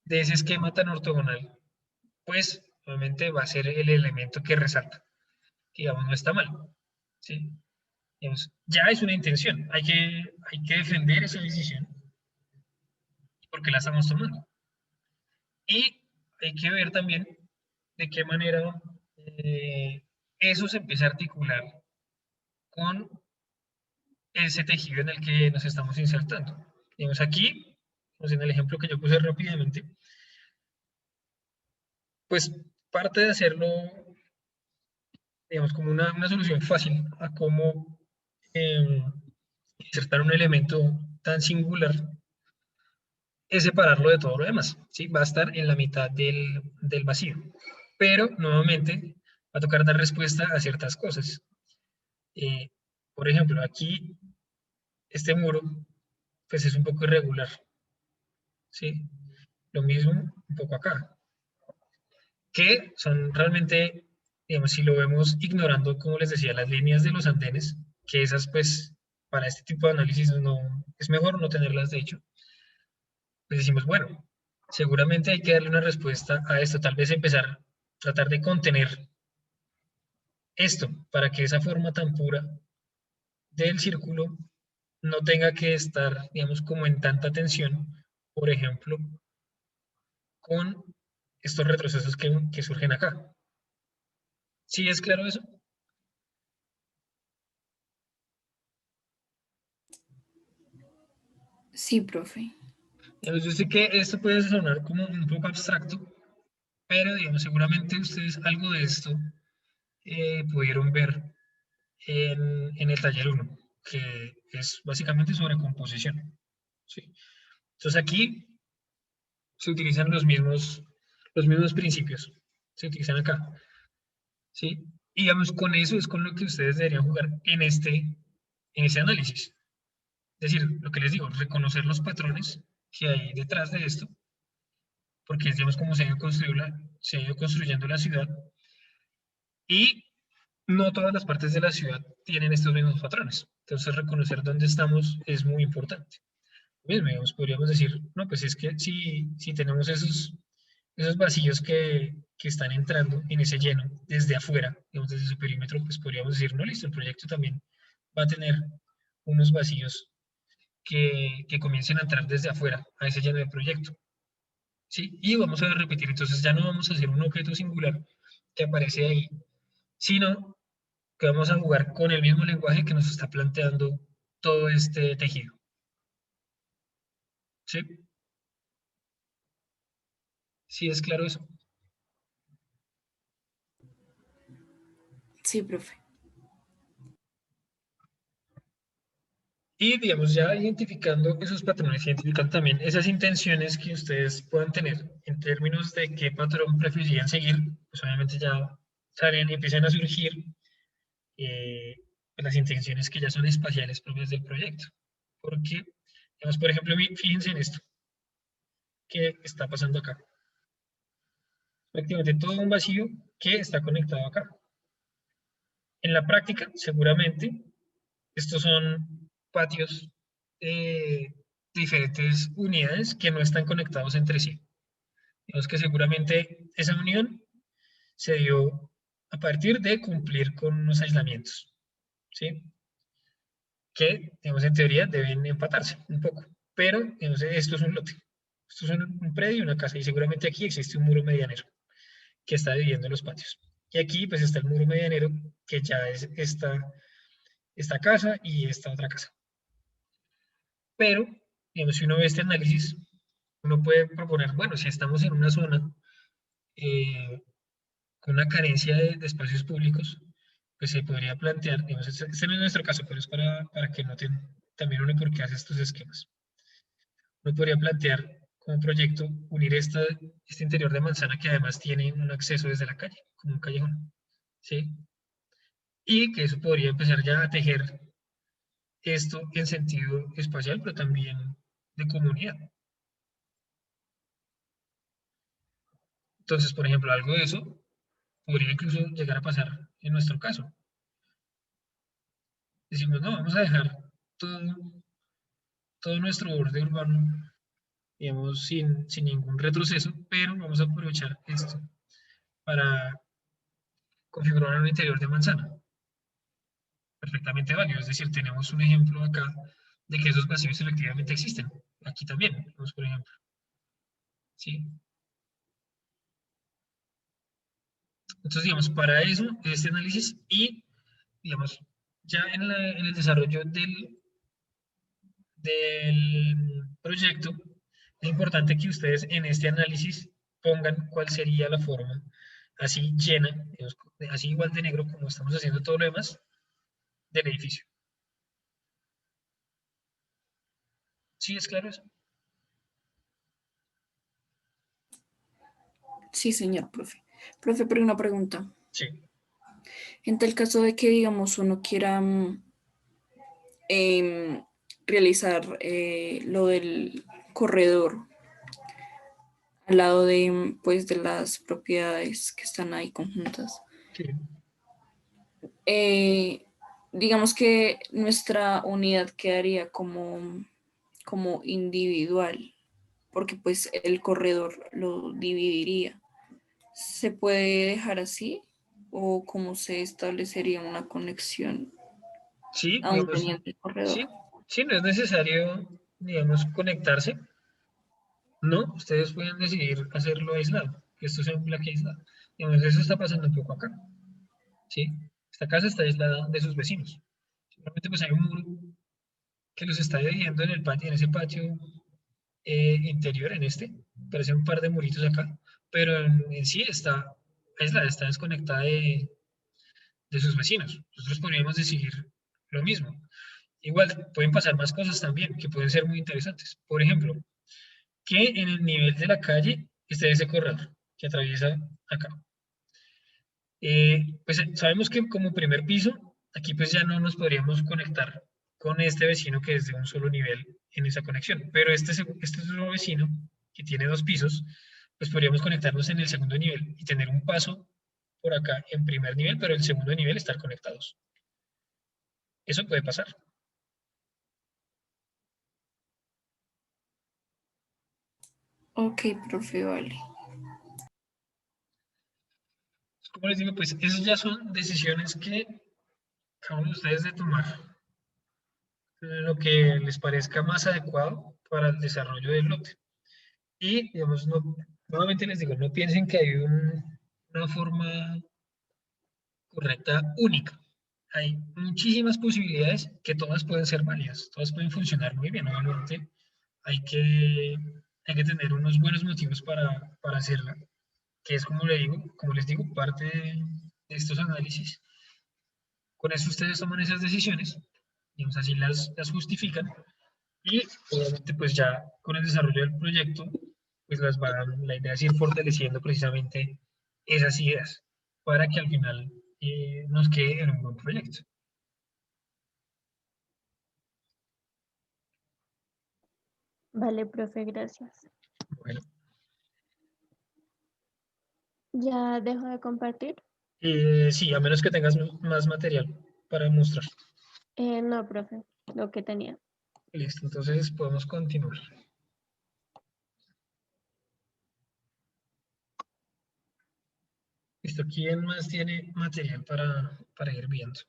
de ese esquema tan ortogonal, pues obviamente va a ser el elemento que resalta, que digamos no está mal, ¿sí? Digamos, ya es una intención, hay que defender esa decisión porque la estamos tomando. Y hay que ver también de qué manera eso se empieza a articular con ese tejido en el que nos estamos insertando. Digamos aquí, pues en el ejemplo que yo puse rápidamente, pues parte de hacerlo, digamos, como una solución fácil a cómo insertar un elemento tan singular es separarlo de todo lo demás, ¿sí? Va a estar en la mitad del vacío. Pero, nuevamente, va a tocar dar respuesta a ciertas cosas. Por ejemplo, aquí, este muro, pues es un poco irregular, ¿sí? Lo mismo un poco acá, que son realmente, digamos, si lo vemos ignorando, como les decía, las líneas de los andenes, que esas, pues, para este tipo de análisis no, es mejor no tenerlas de hecho. Pues decimos, bueno, seguramente hay que darle una respuesta a esto, tal vez empezar, tratar de contener esto, para que esa forma tan pura del círculo no tenga que estar, digamos, como en tanta tensión, por ejemplo, con estos retrocesos que surgen acá. ¿Sí es claro eso? Sí, profe. Yo sé que esto puede sonar como un poco abstracto, pero digamos, seguramente ustedes algo de esto pudieron ver en el taller 1, que es básicamente sobre composición. ¿Sí? Entonces aquí se utilizan los mismos principios, se utilizan acá. ¿Sí? Y digamos, con eso es con lo que ustedes deberían jugar en ese análisis. Es decir, lo que les digo, reconocer los patrones que hay detrás de esto, porque es, digamos, como se ha ido construyendo la ciudad, y no todas las partes de la ciudad tienen estos mismos patrones. Entonces, reconocer dónde estamos es muy importante. Mismo, digamos, podríamos decir, no, pues es que si tenemos esos vacíos que están entrando en ese lleno desde afuera, digamos, desde su perímetro, pues podríamos decir, no, listo, el proyecto también va a tener unos vacíos que comiencen a entrar desde afuera a ese lleno de proyecto. ¿Sí? Y vamos a repetir, entonces ya no vamos a hacer un objeto singular que aparece ahí, sino que vamos a jugar con el mismo lenguaje que nos está planteando todo este tejido. ¿Sí? ¿Sí es claro eso? Sí, profe. Y, digamos, ya identificando esos patrones, identificando también esas intenciones que ustedes puedan tener en términos de qué patrón preferirían seguir, pues obviamente ya salen y empiezan a surgir las intenciones que ya son espaciales propias del proyecto. Porque, digamos, por ejemplo, fíjense en esto que está pasando acá. Prácticamente todo un vacío que está conectado acá. En la práctica, seguramente, estos son patios de diferentes unidades que no están conectados entre sí. Digamos que seguramente esa unión se dio a partir de cumplir con unos aislamientos, ¿sí? Que, digamos, en teoría deben empatarse un poco. Pero, digamos, esto es un lote. Esto es un predio y una casa. Y seguramente aquí existe un muro medianero que está dividiendo los patios. Y aquí, pues, está el muro medianero que ya es esta casa y esta otra casa. Pero, digamos, si uno ve este análisis, uno puede proponer, bueno, si estamos en una zona con una carencia de espacios públicos, pues se podría plantear, digamos, este no es nuestro caso, pero es para que noten también uno por qué hace estos esquemas. Uno podría plantear como proyecto unir este interior de manzana que además tiene un acceso desde la calle, como un callejón, ¿sí? Y que eso podría empezar ya a tejer esto en sentido espacial, pero también de comunidad. Entonces, por ejemplo, algo de eso podría incluso llegar a pasar en nuestro caso. Decimos, no, vamos a dejar todo nuestro borde urbano digamos, sin ningún retroceso, pero vamos a aprovechar esto para configurar un interior de manzana. Perfectamente válido, es decir, tenemos un ejemplo acá de que esos vacíos efectivamente existen. Aquí también, vemos, por ejemplo. ¿Sí? Entonces, digamos, para eso, este análisis y, digamos, ya en el desarrollo del proyecto, es importante que ustedes en este análisis pongan cuál sería la forma así llena, digamos, así igual de negro como estamos haciendo todo lo demás del edificio. ¿Sí es claro eso? Sí, señor profe. Profe, pero una pregunta. Sí. En tal caso de que, digamos, uno quiera em, realizar lo del corredor al lado de, pues, de las propiedades que están ahí conjuntas. Sí. Eh, digamos que nuestra unidad quedaría como individual, porque pues el corredor lo dividiría. ¿Se puede dejar así? ¿O cómo se establecería una conexión Sí, aún digamos, teniendo el corredor? sí, sí, no es necesario, digamos, conectarse. No, ustedes pueden decidir hacerlo aislado, que esto sea un bloque aislado. Digamos, eso está pasando un poco acá, ¿sí? Esta casa está aislada de sus vecinos. Simplemente pues hay un muro que los está dividiendo en el patio, en ese patio interior, en este. Parece un par de muritos acá, pero en sí está aislada, está desconectada de sus vecinos. Nosotros podríamos decidir lo mismo. Igual, pueden pasar más cosas también que pueden ser muy interesantes. Por ejemplo, que en el nivel de la calle esté ese corredor que atraviesa acá. Pues sabemos que como primer piso, aquí pues ya no nos podríamos conectar con este vecino que es de un solo nivel en esa conexión, pero este otro vecino que tiene 2 pisos, pues podríamos conectarnos en el segundo nivel y tener un paso por acá en primer nivel, pero el segundo nivel estar conectados. Eso puede pasar. Ok, profe, vale. Como les digo, pues esas ya son decisiones que cada uno de ustedes de tomar lo que les parezca más adecuado para el desarrollo del lote. Y, digamos, no, nuevamente les digo, no piensen que hay una forma correcta única. Hay muchísimas posibilidades que todas pueden ser válidas, todas pueden funcionar muy bien. Obviamente hay que, hay que tener unos buenos motivos para hacerla, que es como les digo, parte de estos análisis. Con eso ustedes toman esas decisiones, digamos, así las justifican y obviamente pues ya con el desarrollo del proyecto, pues la idea es ir fortaleciendo precisamente esas ideas para que al final nos quede en un buen proyecto. Vale, profe, gracias. Bueno, ¿Ya dejo de compartir? sí, a menos que tengas más material para mostrar. No, profe, lo que tenía. Listo, entonces podemos continuar. Listo, ¿quién más tiene material para ir viendo?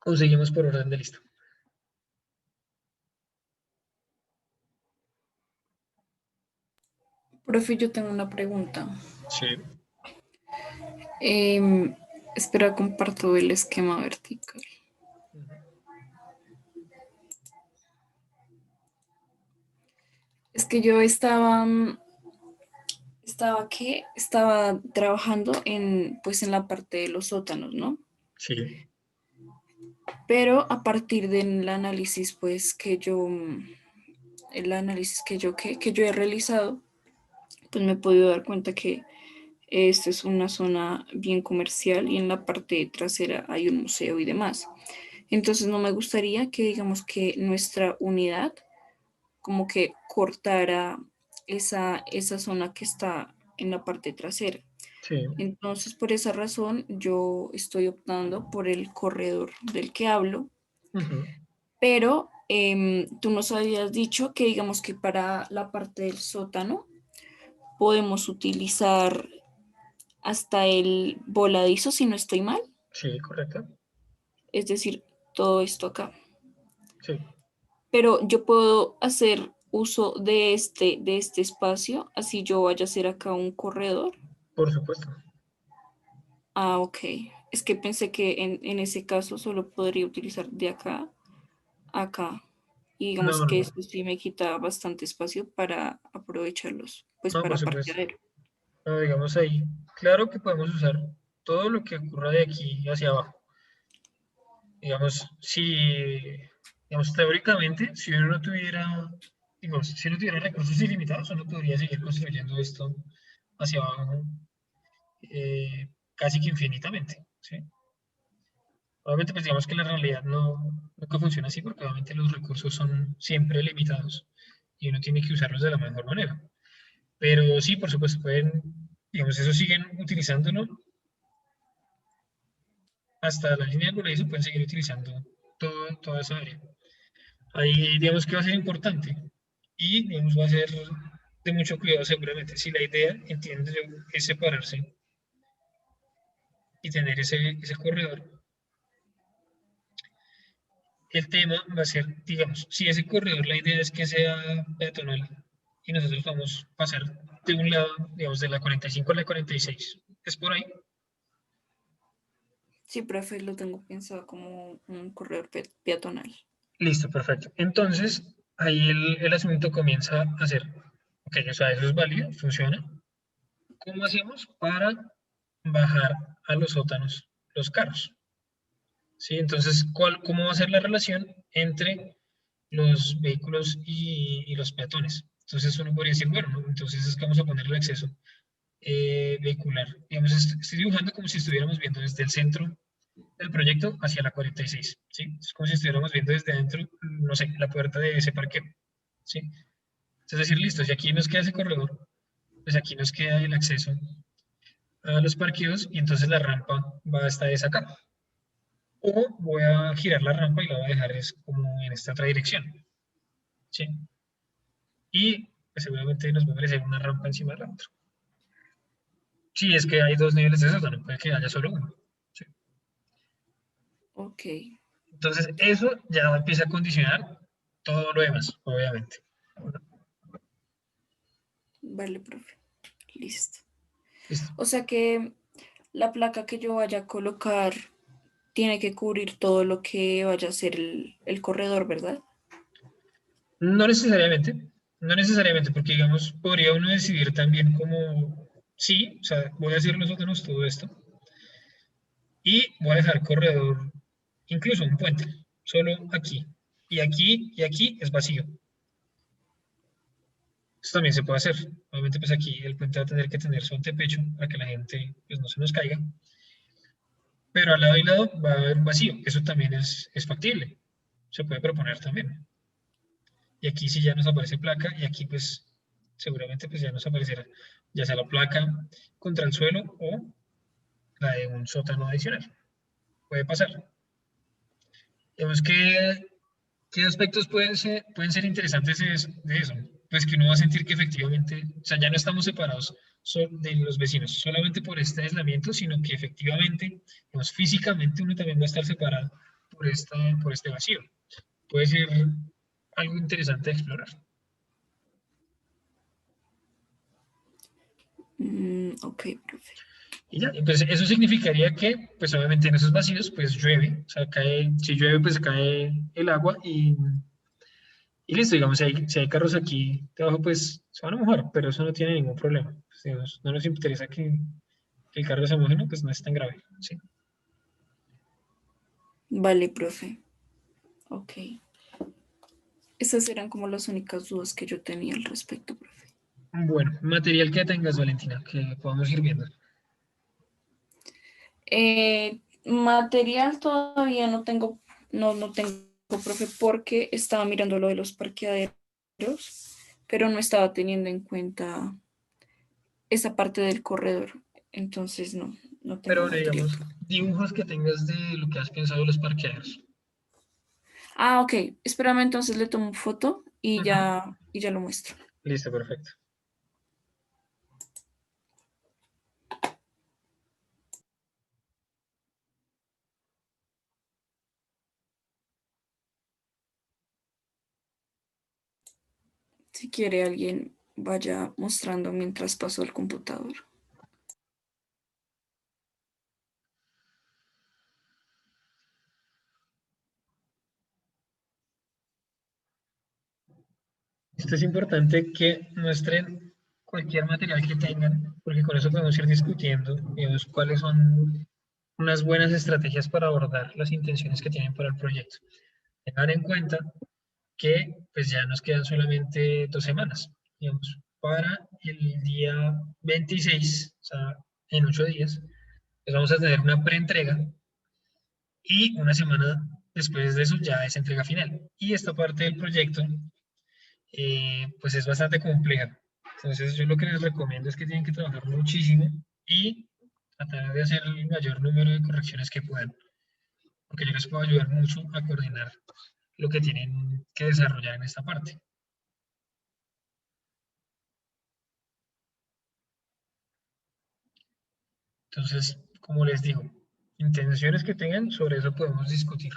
Conseguimos por orden de lista. Profe, yo tengo una pregunta. Sí. Em, espera, comparto el esquema vertical. Es que yo estaba trabajando pues en la parte de los sótanos, ¿no? Sí. Pero a partir del análisis, pues el análisis que yo he realizado, pues me he podido dar cuenta que Esta es una zona bien comercial y en la parte trasera hay un museo y demás. Entonces no me gustaría que digamos que nuestra unidad como que cortara esa zona que está en la parte trasera. Sí, Entonces, por esa razón, yo estoy optando por el corredor del que hablo, ujú, pero tú nos habías dicho que digamos que para la parte del sótano podemos utilizar hasta el voladizo, si no estoy mal, sí, correcto. es decir, todo esto acá. Sí, Pero yo puedo hacer uso de este espacio, así yo vaya a hacer acá un corredor. por supuesto. Ah, ok. Es que pensé que en ese caso solo podría utilizar de acá a acá. Y digamos No, no, que no, esto sí me quita bastante espacio para aprovecharlos, pues no, por para supuesto. parqueadero. No, digamos ahí, claro que podemos usar todo lo que ocurra de aquí hacia abajo. Digamos, digamos, teóricamente, si uno no tuviera, digamos, si no tuviera recursos ilimitados, uno podría seguir construyendo esto hacia abajo casi que infinitamente, ¿sí? Obviamente, pues digamos que la realidad nunca funciona así porque obviamente los recursos son siempre limitados y uno tiene que usarlos de la mejor manera. Pero sí, por supuesto, pueden, digamos, eso siguen utilizándolo hasta la línea del voladizo, pueden seguir utilizando toda esa área. Ahí, digamos que va a ser importante y, digamos, va a ser de mucho cuidado seguramente. Si la idea, entiendo yo, es separarse y tener ese corredor, el tema va a ser, digamos, si ese corredor la idea es que sea peatonal y nosotros vamos a pasar de un lado, digamos, de la 45 a la 46, es por ahí. Sí, profe, lo tengo pensado como un corredor peatonal. Listo, perfecto. Entonces, ahí el asunto comienza a ser, ok, o sea, eso es válido, funciona. ¿Cómo hacemos para bajar a los sótanos los carros? ¿Sí? Entonces, ¿cómo va a ser la relación entre los vehículos y los peatones? Entonces uno podría decir, bueno, ¿no? Entonces es que vamos a poner el acceso vehicular. Digamos, estoy dibujando como si estuviéramos viendo desde el centro del proyecto hacia la 46, ¿sí? Es como si estuviéramos viendo desde adentro, no sé, la puerta de ese parqueo, ¿sí? Es decir, listo, si aquí nos queda ese corredor, pues aquí nos queda el acceso a los parqueos y entonces la rampa va hasta esa acá. O voy a girar la rampa y la voy a dejar es como en esta otra dirección, ¿sí? Y pues, seguramente nos va a aparecer una rampa encima de la otra. Si es que hay dos niveles de sótano, puede que haya solo uno, ¿sí? Ok, Entonces eso ya empieza a condicionar todo lo demás, obviamente. vale, profe. Listo. Listo. O sea que la placa que yo vaya a colocar tiene que cubrir todo lo que vaya a ser el corredor, ¿verdad? No necesariamente, no necesariamente, porque digamos, podría uno decidir también como, sí, o sea, voy a hacer los sótanos todo esto, y voy a dejar corredor, incluso un puente, solo aquí. Y aquí es vacío. Esto también se puede hacer. Obviamente, pues aquí el puente va a tener que tener su antepecho para que la gente pues, no se nos caiga. Pero al lado y lado va a haber un vacío. Eso también es factible. Se puede proponer también. Y aquí sí ya nos aparece placa y aquí pues seguramente pues ya nos aparecerá ya sea la placa contra el suelo o la de un sótano adicional. Puede pasar. Digamos que ¿qué aspectos pueden ser interesantes de eso? Pues que uno va a sentir que efectivamente, o sea, ya no estamos separados de los vecinos solamente por este aislamiento, sino que efectivamente, pues, físicamente uno también va a estar separado por este vacío. Puede ser algo interesante de explorar. Ok, profe. Y ya, entonces eso significaría que, pues obviamente en esos vacíos, pues llueve, o sea, cae, si llueve, pues cae el agua y listo, digamos, si hay carros aquí debajo, pues se van a mojar, pero eso no tiene ningún problema. Pues, digamos, no nos interesa que el carro se moje, ¿no? Pues no es tan grave, ¿sí? Vale, profe. Ok. Esas eran como las únicas dudas que yo tenía al respecto, profe. Bueno, material que tengas, Valentina, que podamos ir viendo. Material todavía no tengo, no tengo, profe, porque estaba mirando lo de los parqueaderos, pero no estaba teniendo en cuenta esa parte del corredor. Entonces no tengo Pero bueno, material. digamos, dibujos que tengas de lo que has pensado de los parqueaderos. Ah, ok. Espérame, entonces le tomo foto y Ujú. ya lo muestro. Listo, perfecto. Si quiere alguien vaya mostrando mientras paso al computador. Esto es importante que muestren cualquier material que tengan, porque con eso podemos ir discutiendo, digamos, cuáles son unas buenas estrategias para abordar las intenciones que tienen para el proyecto. Tengan en cuenta que pues ya nos quedan solamente 2 semanas, digamos, para el día 26, o sea, en 8 días, pues vamos a tener una preentrega y una semana después de eso ya es entrega final. Y esta parte del proyecto pues es bastante compleja. Entonces yo lo que les recomiendo es que tienen que trabajar muchísimo y tratar de hacer el mayor número de correcciones que puedan, porque yo les puedo ayudar mucho a coordinar lo que tienen que desarrollar en esta parte. Entonces, como les digo, intenciones que tengan, sobre eso podemos discutir.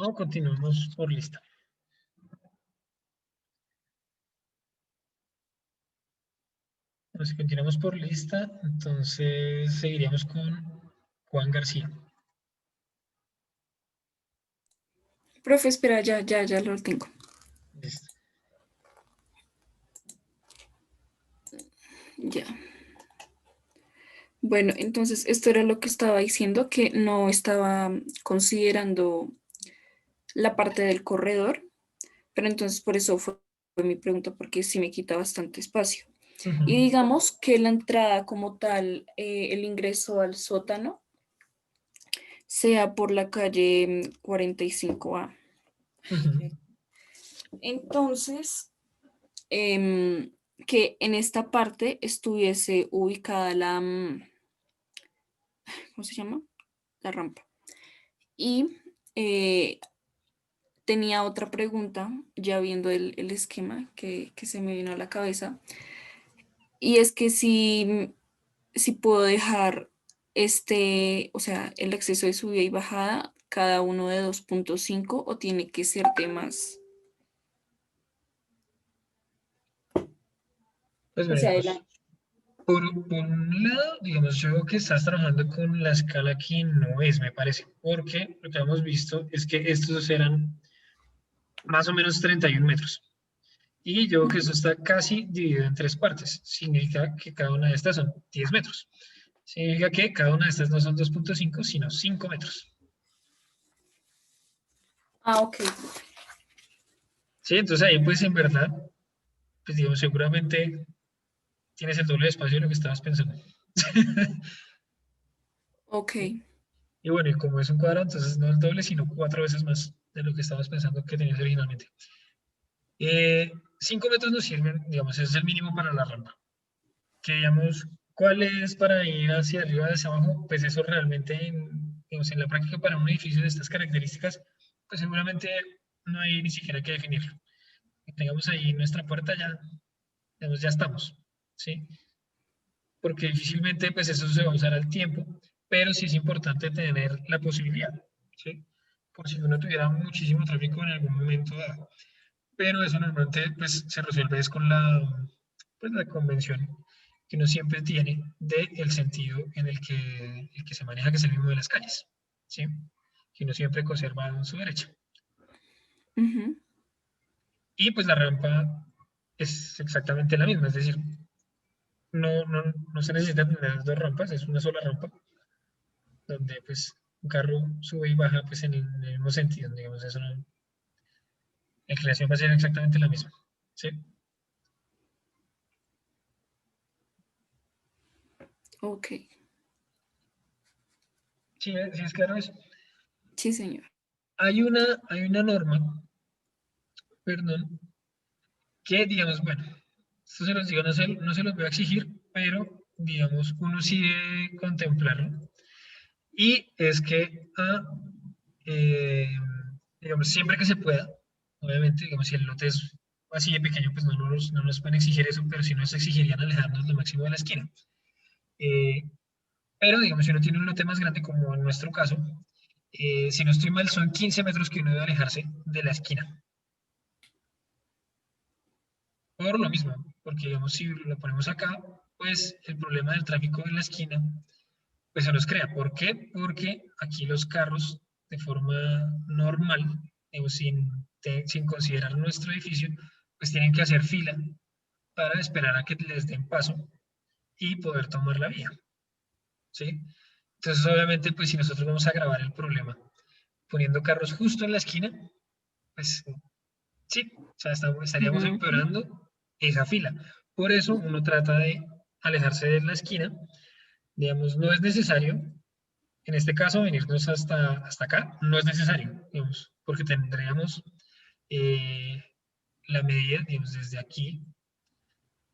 O continuamos por lista. Bueno, si continuamos por lista, entonces seguiríamos con Juan García. Profe, espera, ya lo tengo. Listo. Ya. Bueno, entonces esto era lo que estaba diciendo, que no estaba considerando la parte del corredor, pero entonces por eso fue mi pregunta, porque sí me quita bastante espacio. Ujú. Y digamos que la entrada como tal, el ingreso al sótano, sea por la calle 45A. Ujú. Entonces, que en esta parte estuviese ubicada ¿cómo se llama? La rampa. Y tenía otra pregunta, ya viendo el esquema que se me vino a la cabeza, y es que si puedo dejar o sea, el acceso de subida y bajada, cada uno de 2.5 o tiene que ser de más. Pues O sea, veremos. Por un lado, digamos, yo creo que estás trabajando con la escala que no es, me parece, porque lo que hemos visto es que estos eran más o menos 31 metros. Y yo creo que eso está casi dividido en 3 partes. Significa que cada una de estas son 10 metros. Significa que cada una de estas no son 2.5, sino 5 metros. Ah, ok. Sí, entonces ahí pues en verdad, pues digamos, seguramente tienes el doble de espacio de lo que estabas pensando. Ok. Y bueno, y como es un cuadrado, entonces no el doble, sino 4 veces más de lo que estabas pensando que tenías originalmente. 5 metros nos sirven, digamos, ese es el mínimo para la rampa. que digamos, ¿cuál es para ir hacia arriba, hacia abajo? Pues eso realmente, digamos, en la práctica para un edificio de estas características, pues seguramente no hay ni siquiera que definirlo. Que tengamos ahí nuestra puerta ya, digamos, ya estamos, ¿sí? Porque difícilmente pues eso se va a usar al tiempo, pero sí es importante tener la posibilidad, ¿sí? Por si uno tuviera muchísimo tráfico en algún momento dado. Pero eso normalmente pues se resuelve es con pues, la convención que uno siempre tiene del sentido en el que se maneja, que es el mismo de las calles, ¿sí? Que uno siempre conserva su derecha. Ujú. Y pues la rampa es exactamente la misma, es decir, no se necesita tener dos rampas, es una sola rampa, donde pues un carro sube y baja pues en el mismo sentido, digamos, eso no, la inclinación va a ser exactamente la misma, ¿sí? Ok. Sí, sí es claro eso. Sí, señor. Hay una norma, perdón, que digamos, bueno, esto se los digo, no se los voy a exigir, pero digamos, uno sí debe contemplarlo. Y es que, eh, digamos, siempre que se pueda, obviamente, digamos, si el lote es así de pequeño, pues no nos pueden exigir eso, pero sí nos exigirían alejarnos lo máximo de la esquina. Eh, pero, digamos, si uno tiene un lote más grande, como en nuestro caso, si no estoy mal, son 15 metros que uno debe alejarse de la esquina. Por lo mismo, porque digamos, si lo ponemos acá, pues el problema del tráfico en la esquina, pues se nos crea. ¿Por qué? Porque aquí los carros, de forma normal, digamos, sin considerar nuestro edificio, pues tienen que hacer fila para esperar a que les den paso y poder tomar la vía, ¿sí? Entonces, obviamente, pues si nosotros vamos a agravar el problema poniendo carros justo en la esquina, pues sí, o sea, estaríamos Ujú. empeorando esa fila. Por eso uno trata de alejarse de la esquina. Digamos, no es necesario, en este caso, venirnos hasta acá, no es necesario, digamos, porque tendríamos eh, la medida, digamos, desde aquí,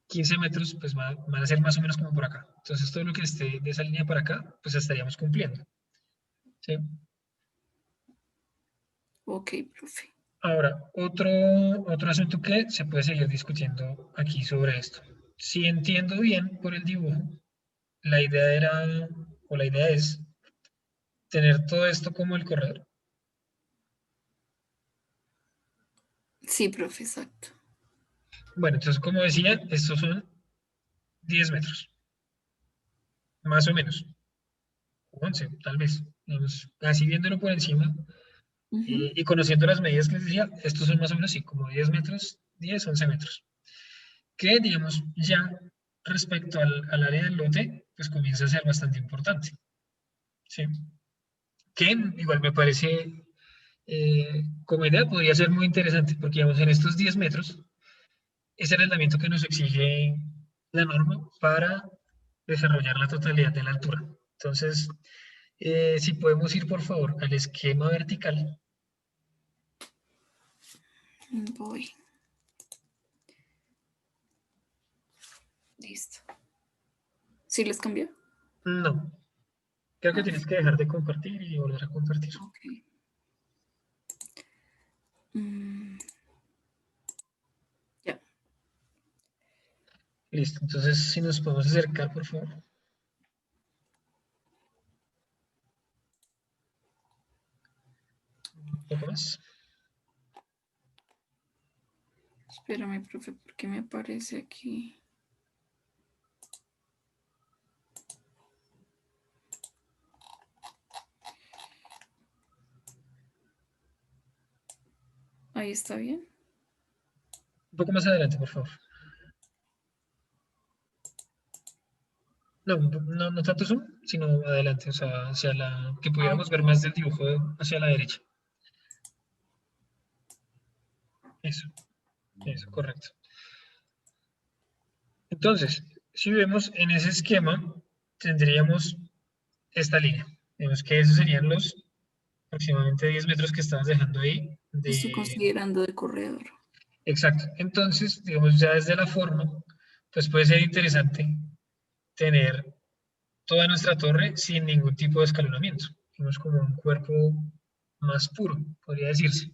15 metros, pues van a ser más o menos como por acá. Entonces, todo lo que esté de esa línea para acá, pues estaríamos cumpliendo. ¿Sí? Ok, profe. Ahora, otro asunto que se puede seguir discutiendo aquí sobre esto. Si entiendo bien por el dibujo, la idea era, o la idea es, tener todo esto como el corredor. Sí, profe, exacto. Bueno, entonces, como decía, estos son 10 metros, más o menos, 11, tal vez. Digamos, así viéndolo por encima Ujú. y conociendo las medidas que les decía, estos son más o menos así, como 10 metros, 10, 11 metros. Que, digamos, ya respecto al área del lote, pues comienza a ser bastante importante. ¿Sí? Que igual me parece, como idea, podría ser muy interesante, porque digamos, en estos 10 metros, es el arrendamiento que nos exige la norma para desarrollar la totalidad de la altura. Entonces, si podemos ir, por favor, al esquema vertical. Voy. Listo. ¿Sí les cambió? No, creo que Ah, tienes que dejar de compartir y volver a compartir. ok. Mm, ya. Listo, entonces si nos podemos acercar, por favor. Un poco más. Espérame, profe, porque me aparece aquí. Ahí está bien. Un poco más adelante, por favor. No, no tanto zoom, sino adelante, o sea, hacia que Ah, pudiéramos ok. ver más del dibujo hacia la derecha. Eso, correcto. Entonces, si vemos en ese esquema, tendríamos esta línea. Vemos que esos serían los aproximadamente 10 metros que estabas dejando ahí. Estoy De... considerando de corredor. Exacto. Entonces, digamos, ya desde la forma, pues puede ser interesante. tener toda nuestra torre sin ningún tipo de escalonamiento. Digamos como un cuerpo más puro, podría decirse.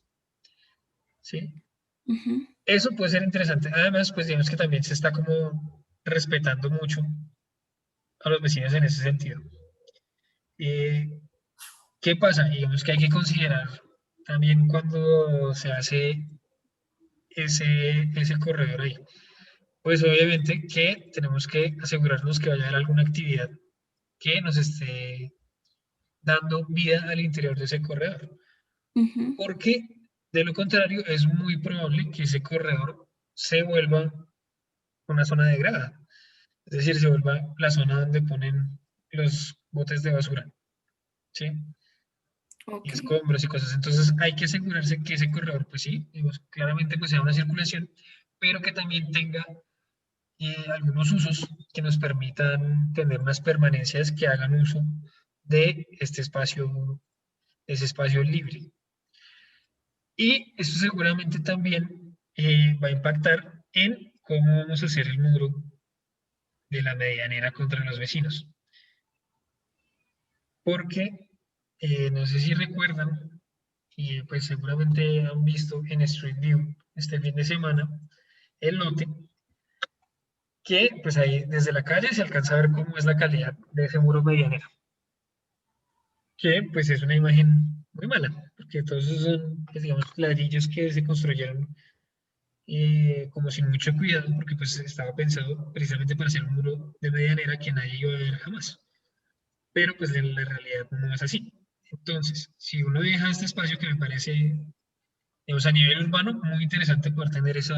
¿Sí? Ujú. Eso puede ser interesante. Además, pues digamos que también se está como respetando mucho a los vecinos en ese sentido. ¿Qué pasa? Digamos que hay que considerar también cuando se hace ese corredor ahí. Pues obviamente que tenemos que asegurarnos que vaya a haber alguna actividad que nos esté dando vida al interior de ese corredor. Ujú. Porque de lo contrario es muy probable que ese corredor se vuelva una zona de grada. Es decir, se vuelva la zona donde ponen los botes de basura, ¿sí? Y Ok. escombros y cosas. Entonces hay que asegurarse que ese corredor, pues sí, digamos, claramente pues sea una circulación, pero que también tenga algunos usos que nos permitan tener unas permanencias que hagan uso de ese espacio libre. Y esto seguramente también va a impactar en cómo vamos a hacer el muro de la medianera contra los vecinos. Porque no sé si recuerdan, y pues seguramente han visto en Street View este fin de semana, el lote, que pues ahí desde la calle se alcanza a ver cómo es la calidad de ese muro medianero. Que pues es una imagen muy mala, porque todos esos son, pues, digamos, ladrillos que se construyeron como sin mucho cuidado, porque pues estaba pensado precisamente para hacer un muro de medianera que nadie iba a ver jamás. Pero pues en la realidad no es así. Entonces, si uno deja este espacio que me parece, digamos, a nivel urbano, muy interesante poder tener esa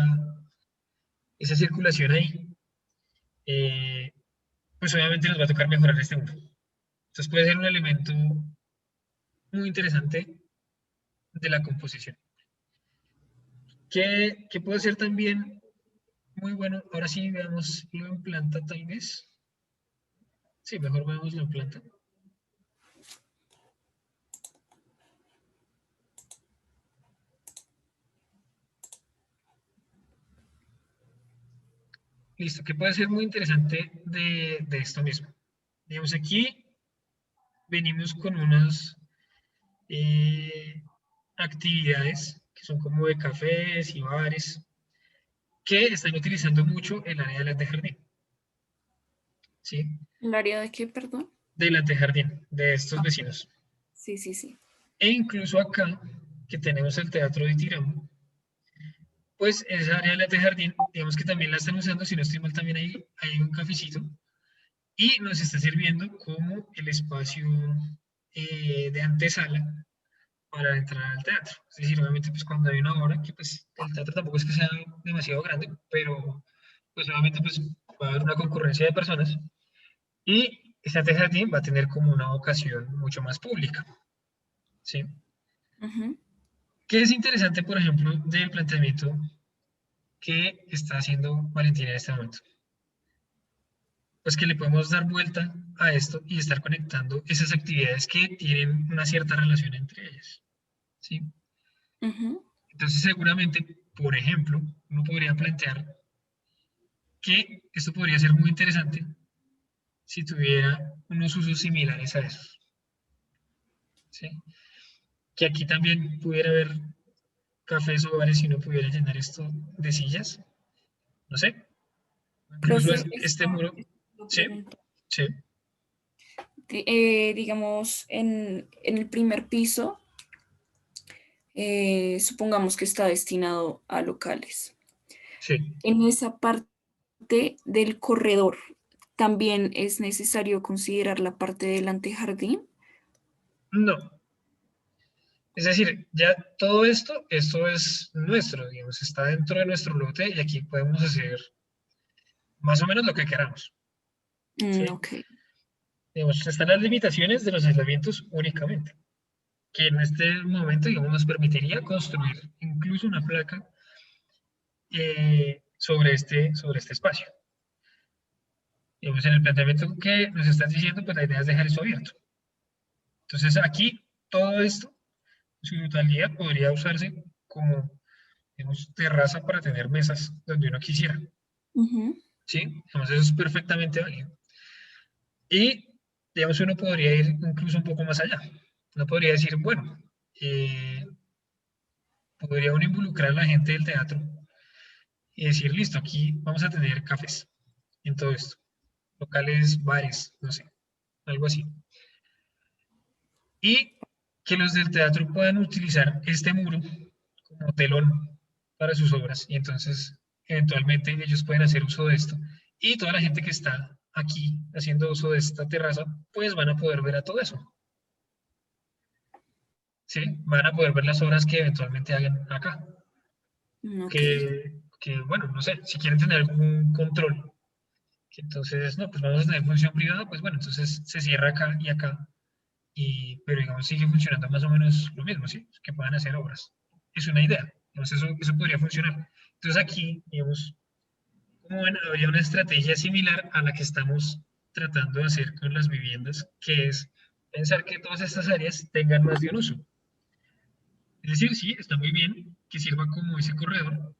circulación ahí, eh, pues obviamente nos va a tocar mejorar este muro. Entonces puede ser un elemento muy interesante de la composición. Que puede ser también muy bueno. Ahora sí veamos lo en planta tal vez. Sí, mejor veamos lo en planta. Listo, que puede ser muy interesante de esto mismo. Digamos, aquí venimos con unas actividades que son como de cafés y bares que están utilizando mucho el área del antejardín. ¿Sí? ¿El área de qué, perdón? Del antejardín, de estos vecinos. Sí, sí, sí. E incluso acá, que tenemos el Teatro de Tiramo, pues esa área del antejardín, digamos que también la están usando, si no estoy mal, también hay un cafecito y nos está sirviendo como el espacio de antesala para entrar al teatro. Es decir, obviamente, pues cuando hay una obra, que pues el teatro tampoco es que sea demasiado grande, pero pues obviamente pues va a haber una concurrencia de personas y este jardín va a tener como una vocación mucho más pública, ¿sí? Ujú. ¿Qué es interesante, por ejemplo, del planteamiento que está haciendo Valentina en este momento? Pues que le podemos dar vuelta a esto y estar conectando esas actividades que tienen una cierta relación entre ellas, ¿sí? Ujú. Entonces, seguramente, por ejemplo, uno podría plantear que esto podría ser muy interesante si tuviera unos usos similares a esos, ¿sí? Que aquí también pudiera haber cafés o bares y uno pudiera llenar esto de sillas, no sé, incluso Profe, este muro, esto lo sí, pregunto. sí, Digamos, en el primer piso, supongamos que está destinado a locales. sí, En esa parte del corredor, ¿también es necesario considerar la parte del antejardín? no. Es decir, ya todo esto es nuestro, digamos, está dentro de nuestro lote y aquí podemos hacer más o menos lo que queramos, ¿sí? Ok. Digamos, están las limitaciones de los aislamientos únicamente, que en este momento, digamos, nos permitiría construir incluso una placa sobre este espacio. Digamos, en el planteamiento que nos están diciendo, pues la idea es dejar esto abierto. Entonces, aquí todo esto, en su totalidad, podría usarse como, digamos, terraza para tener mesas donde uno quisiera. Ujú. ¿Sí? Entonces, eso es perfectamente válido. Y, digamos, uno podría ir incluso un poco más allá. Uno podría decir, bueno, podría uno involucrar a la gente del teatro y decir, listo, aquí vamos a tener cafés en todo esto, locales, bares, no sé, algo así. Y que los del teatro puedan utilizar este muro como telón para sus obras. Y entonces, eventualmente, ellos pueden hacer uso de esto. Y toda la gente que está aquí haciendo uso de esta terraza, pues van a poder ver a todo eso. ¿Sí? Van a poder ver las obras que eventualmente hagan acá. Ok. Bueno, no sé, si quieren tener algún control, que entonces, no, pues vamos a tener función privada, pues bueno, entonces se cierra acá y acá, pero digamos sigue funcionando más o menos lo mismo, ¿sí? Que puedan hacer obras. Es una idea, entonces eso podría funcionar. Entonces aquí, digamos, como ven, habría una estrategia similar a la que estamos tratando de hacer con las viviendas, que es pensar que todas estas áreas tengan más de un uso. Es decir, sí, está muy bien que sirva como ese corredor,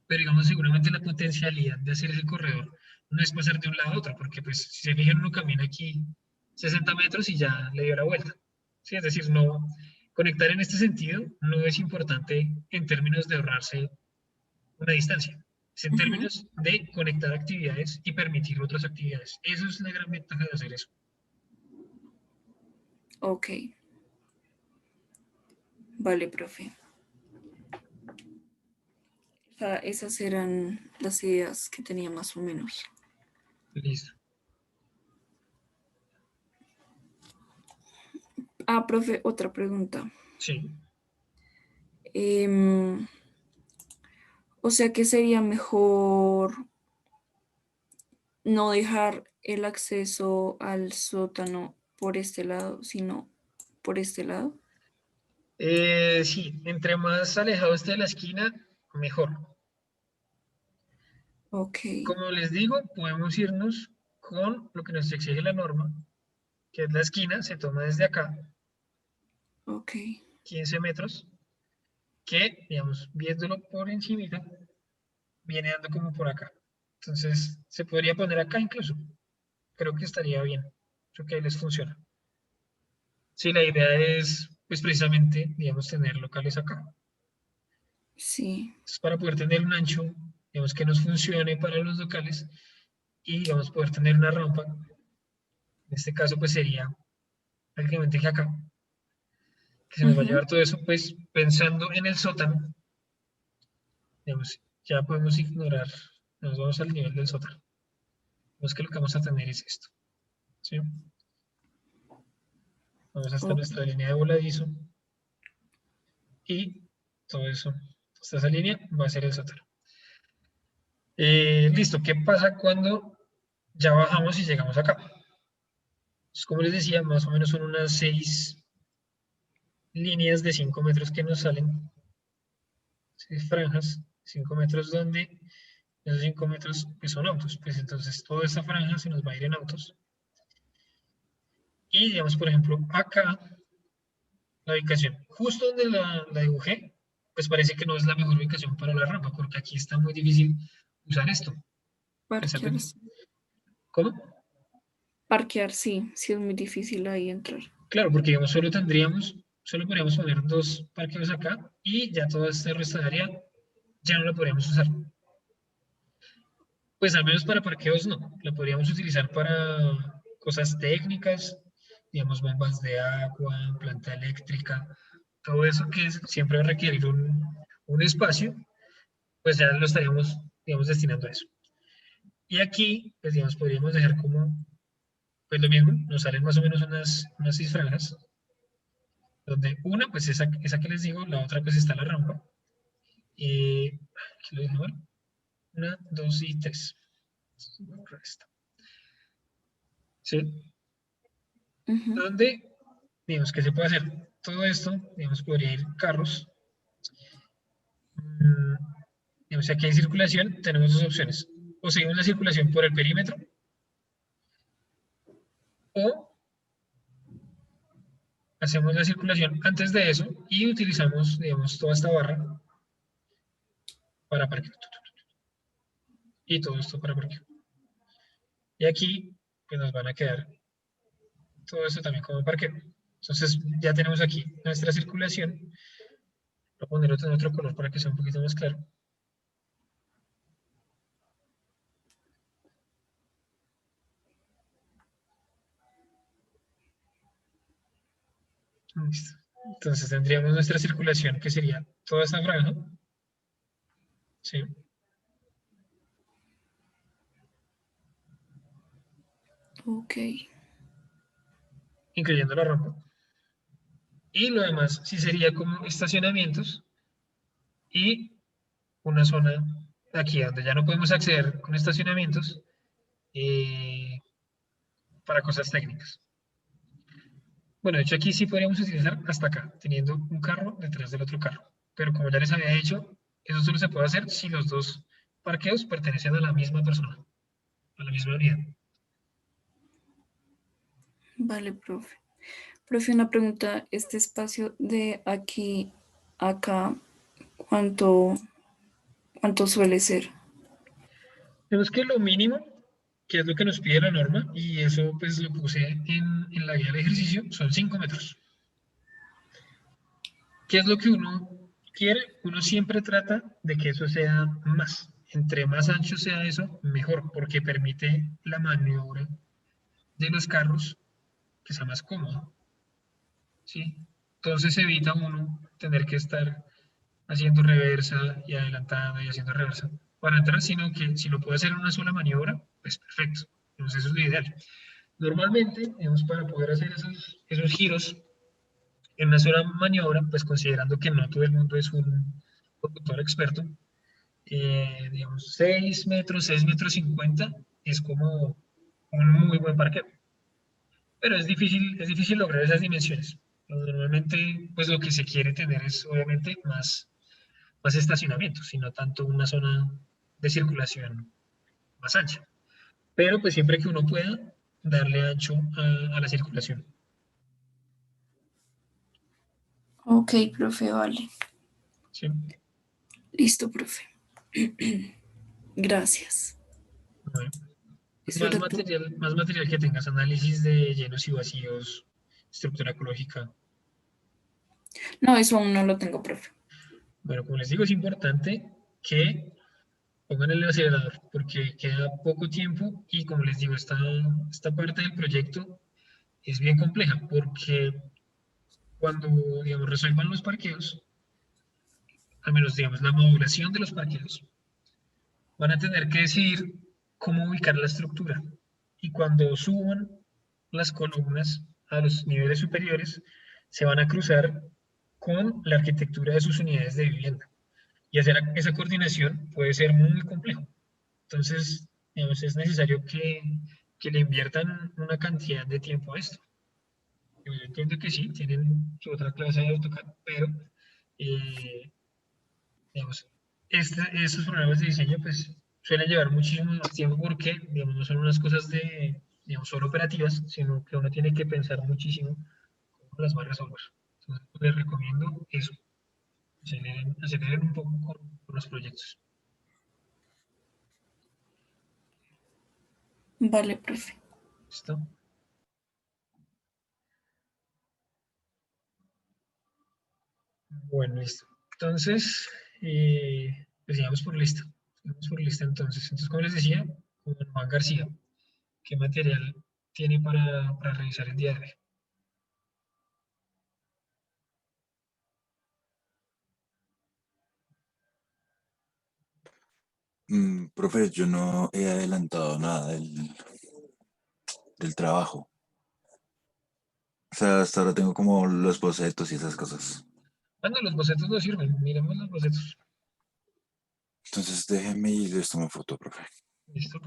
pero digamos seguramente la potencialidad de hacer ese corredor no es pasar de un lado a otro, porque pues si se fijan uno camina aquí 60 metros y ya le dio la vuelta. ¿Sí? Es decir, no, conectar en este sentido no es importante en términos de ahorrarse una distancia, es en Ujú. términos de conectar actividades y permitir otras actividades. Eso es la gran ventaja de hacer eso. Ok. Vale, profe. Esas eran las ideas que tenía más o menos. Listo. Ah, profe, otra pregunta. Sí. O sea que sería mejor no dejar el acceso al sótano por este lado, sino por este lado. Sí, entre más alejado esté de la esquina, mejor. Ok, Como les digo, podemos irnos con lo que nos exige la norma, que es la esquina, se toma desde acá, ok. 15 metros, que, digamos, viéndolo por encimita, viene dando como por acá. Entonces, se podría poner acá incluso. Creo que estaría bien. Creo que ahí les funciona. Sí, la idea es, pues precisamente, digamos, tener locales acá. Sí. Entonces, para poder tener un ancho, digamos, que nos funcione para los locales y, digamos, poder tener una rampa. En este caso, pues sería prácticamente que acá, que se nos va a Ujú. llevar todo eso, pues pensando en el sótano, digamos, ya podemos ignorar, nos vamos al nivel del sótano. Vemos que lo que vamos a tener es esto, ¿sí? Vamos hasta Ok. nuestra línea de voladizo y todo eso, hasta esa línea va a ser el sótano. Listo, ¿qué pasa cuando ya bajamos y llegamos acá? Pues, como les decía, más o menos son unas 6 líneas de 5 metros que nos salen, 6 franjas, 5 metros donde esos 5 metros pues, son autos, pues entonces toda esta franja se nos va a ir en autos. Y digamos, por ejemplo, acá, la ubicación, justo donde la dibujé, pues parece que no es la mejor ubicación para la rampa, porque aquí está muy difícil usar esto. Parquear, sí. ¿Cómo? Parquear, sí, sí es muy difícil ahí entrar. Claro, porque digamos, solo podríamos poner 2 parqueos acá y ya toda esta resto de área ya no la podríamos usar. Pues al menos para parqueos no, la podríamos utilizar para cosas técnicas, digamos, bombas de agua, planta eléctrica, todo eso que siempre va a requerir un espacio, pues ya lo estaríamos, digamos, destinando a eso. Y aquí, pues digamos, podríamos dejar como, pues lo mismo, nos salen más o menos unas 6 franjas, donde una, pues esa que les digo, la otra pues está la rampa, y aquí lo dije, bueno, 1, 2 y 3. ¿Sí? Ujú. Donde, digamos, que se puede hacer todo esto, digamos, podría ir carros. Mm, digamos, si aquí hay circulación, tenemos dos opciones. O seguimos la circulación por el perímetro, o hacemos la circulación antes de eso y utilizamos, digamos, toda esta barra para parqueo. Y todo esto para parqueo. Y aquí, pues nos van a quedar todo esto también como parqueo. Entonces ya tenemos aquí nuestra circulación. Voy a ponerlo en otro color para que sea un poquito más claro. Listo. Entonces tendríamos nuestra circulación que sería toda esta franja, ¿sí? Ok. Incluyendo la rampa. Y lo demás sí sería como estacionamientos y una zona aquí donde ya no podemos acceder con estacionamientos eh, para cosas técnicas. Bueno, de hecho aquí sí podríamos utilizar hasta acá, teniendo un carro detrás del otro carro. Pero como ya les había dicho, eso solo se puede hacer si los dos parqueos pertenecen a la misma persona, a la misma unidad. Vale, profe. Profe, una pregunta. Este espacio de aquí a acá, ¿cuánto, cuánto suele ser? Tenemos que lo mínimo, que es lo que nos pide la norma, y eso pues lo puse en la guía del ejercicio, son 5 metros. ¿Qué es lo que uno quiere? Uno siempre trata de que eso sea más. Entre más ancho sea eso, mejor, porque permite la maniobra de los carros que sea más cómodo, ¿sí? Entonces evita uno tener que estar haciendo reversa y adelantando y haciendo reversa para entrar, sino que si lo puede hacer en una sola maniobra, pues perfecto. Entonces eso es lo ideal. Normalmente, digamos, para poder hacer esos giros en una sola maniobra, pues considerando que no todo el mundo es un conductor experto, digamos, 6 metros, 6 metros 50 es como un muy buen parqueo. Pero es difícil lograr esas dimensiones. Normalmente, pues lo que se quiere tener es obviamente más estacionamiento, sino tanto una zona de circulación más ancha. Pero pues siempre que uno pueda darle ancho a la circulación. Ok, profe, vale. ¿Sí? Listo, profe. Gracias. Bueno, Eso era todo. más material que tengas, análisis de llenos y vacíos, estructura ecológica. No, eso aún no lo tengo, profe. Bueno, como les digo, es importante que pongan el acelerador porque queda poco tiempo y como les digo, esta parte del proyecto es bien compleja porque cuando, digamos, resuelvan los parqueos, al menos, digamos, la modulación de los parqueos, van a tener que decidir cómo ubicar la estructura. Y cuando suban las columnas a los niveles superiores, se van a cruzar con la arquitectura de sus unidades de vivienda. Y hacer esa coordinación puede ser muy complejo. Entonces, digamos, es necesario que le inviertan una cantidad de tiempo a esto. Yo entiendo que sí, tienen su otra clase de AutoCAD, pero eh, digamos, estos programas de diseño pues suelen llevar muchísimo más tiempo porque, digamos, no son unas cosas de, digamos, solo operativas, sino que uno tiene que pensar muchísimo cómo las va a resolver. Entonces, les recomiendo eso, aceleren un poco con los proyectos. Vale, profe. ¿Listo? Bueno, listo. Entonces, pues sigamos por lista. Sigamos por lista entonces. Entonces, como les decía, con Juan García, ¿qué material tiene para revisar el día de hoy? Profe, yo no he adelantado nada del trabajo. O sea, hasta ahora tengo como los bocetos y esas cosas. Bueno, los bocetos no sirven, miremos los bocetos. Entonces déjeme y les tomo foto, profe. Listo.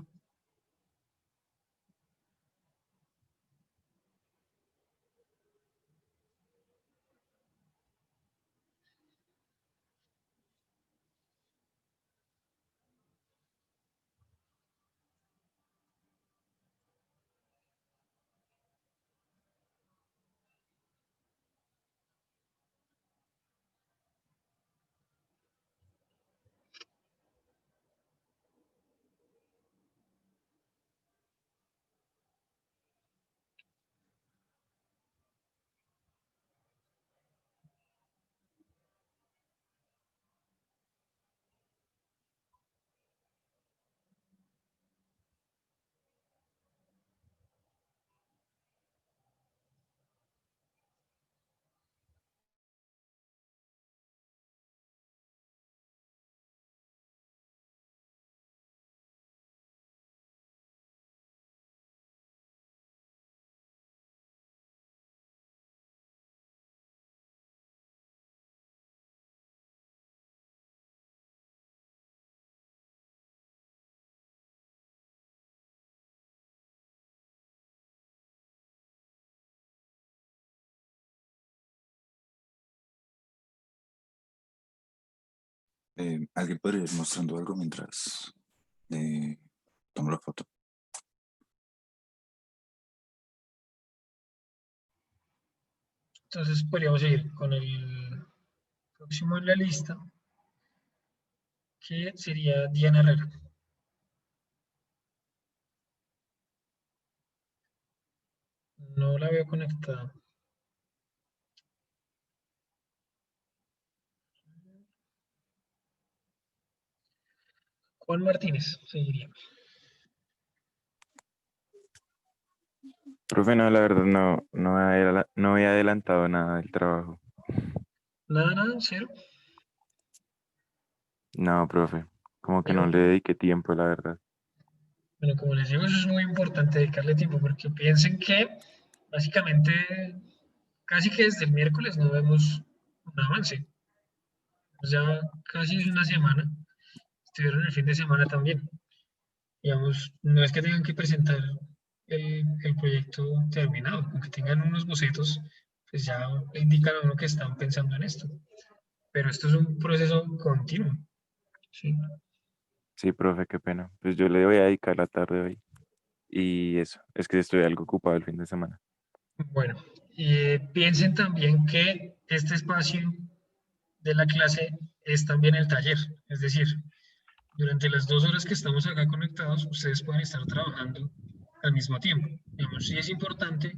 ¿Alguien podría ir mostrando algo mientras tomo la foto? Entonces podríamos seguir con el próximo en la lista, que sería Diana Herrera. No la veo conectada. Juan Martínez seguiría. Profe, no, la verdad no he adelantado nada del trabajo. Nada, cero. No, profe, como que no Pero, le dediqué tiempo, la verdad. bueno, como les digo, eso es muy importante dedicarle tiempo, porque piensen que básicamente casi que desde el miércoles no vemos un avance. Ya casi es una semana. Estuvieron el fin de semana también. Digamos, no es que tengan que presentar el proyecto terminado, aunque tengan unos bocetos, pues ya le indican a uno que están pensando en esto. Pero esto es un proceso continuo, ¿sí? Sí, profe, qué pena. Pues yo le voy a dedicar la tarde hoy. Y eso, es que estoy algo ocupado el fin de semana. Bueno, piensen también que este espacio de la clase es también el taller, es decir, durante las 2 horas que estamos acá conectados, ustedes pueden estar trabajando al mismo tiempo. Digamos, sí es importante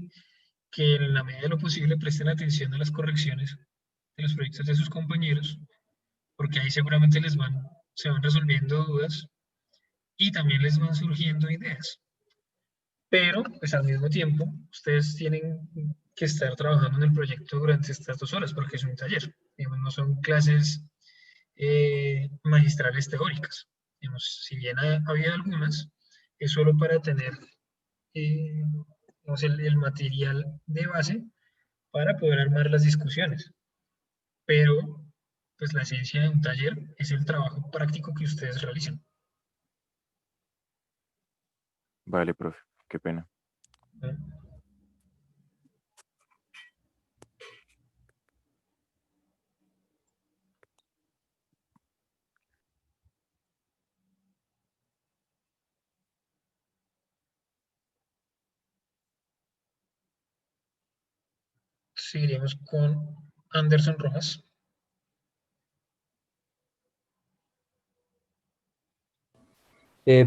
que en la medida de lo posible presten atención a las correcciones de los proyectos de sus compañeros, porque ahí seguramente se van resolviendo dudas y también les van surgiendo ideas. Pero, pues al mismo tiempo, ustedes tienen que estar trabajando en el proyecto durante estas 2 horas, porque es un taller. Digamos, no son clases magistrales teóricas. Digamos, si bien ha habido algunas, es solo para tener digamos, el material de base para poder armar las discusiones. Pero, pues la esencia de un taller es el trabajo práctico que ustedes realizan. Vale, profe, qué pena. ¿No? Seguiremos con Anderson Rojas.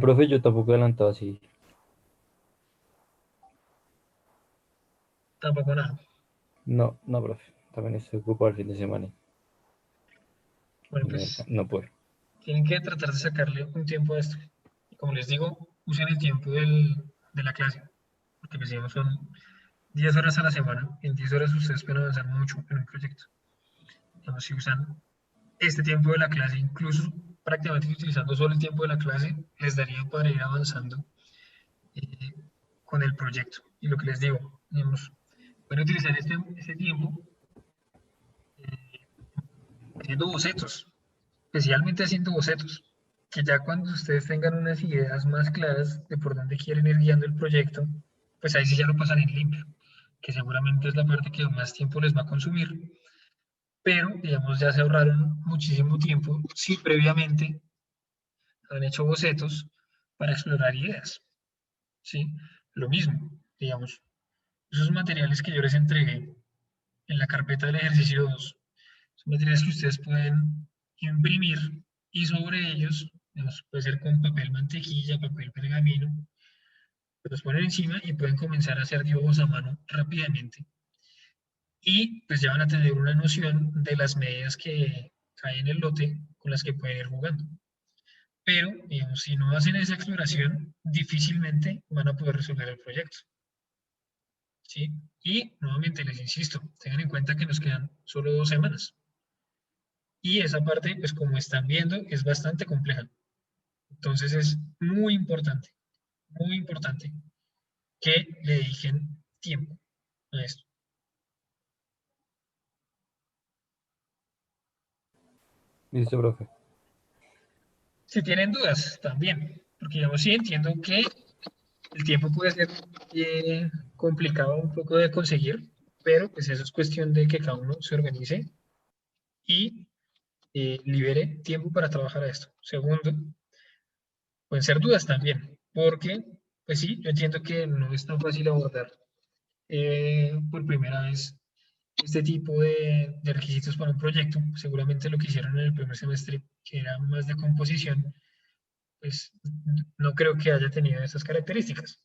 Profe, yo tampoco he adelantado así. Tampoco nada. No, no, profe. También estoy ocupado el fin de semana. Bueno, pues No puedo. tienen que tratar de sacarle un tiempo a esto. Y como les digo, usen el tiempo de la clase, porque pues digamos son 10 horas a la semana. En 10 horas ustedes pueden avanzar mucho en un proyecto. Digamos, si usan este tiempo de la clase, incluso prácticamente utilizando solo el tiempo de la clase, les daría para ir avanzando eh, con el proyecto. Y lo que les digo, digamos, pueden utilizar este tiempo haciendo bocetos, especialmente haciendo bocetos, que ya cuando ustedes tengan unas ideas más claras de por dónde quieren ir guiando el proyecto, pues ahí sí ya lo pasan en limpio, que seguramente es la parte que más tiempo les va a consumir, pero digamos ya se ahorraron muchísimo tiempo si previamente han hecho bocetos para explorar ideas, ¿sí? Lo mismo, digamos, esos materiales que yo les entregué en la carpeta del ejercicio 2, son materiales que ustedes pueden imprimir y sobre ellos, digamos, puede ser con papel mantequilla, papel pergamino, los ponen encima y pueden comenzar a hacer dibujos a mano rápidamente. Y pues ya van a tener una noción de las medidas que hay en el lote con las que pueden ir jugando. Pero, digamos, si no hacen esa exploración, difícilmente van a poder resolver el proyecto. ¿Sí? Y nuevamente les insisto, tengan en cuenta que nos quedan solo 2 semanas. Y esa parte, pues como están viendo, es bastante compleja. Entonces es muy importante que le dediquen tiempo a esto. Listo, profe. Si tienen dudas, también, porque digamos, sí entiendo que el tiempo puede ser complicado un poco de conseguir, pero pues eso es cuestión de que cada uno se organice y libere tiempo para trabajar a esto. Segundo, pueden ser dudas también, porque, pues sí, yo entiendo que no es tan fácil abordar por primera vez este tipo de requisitos para un proyecto. Seguramente lo que hicieron en el primer semestre, que era más de composición, pues no creo que haya tenido esas características.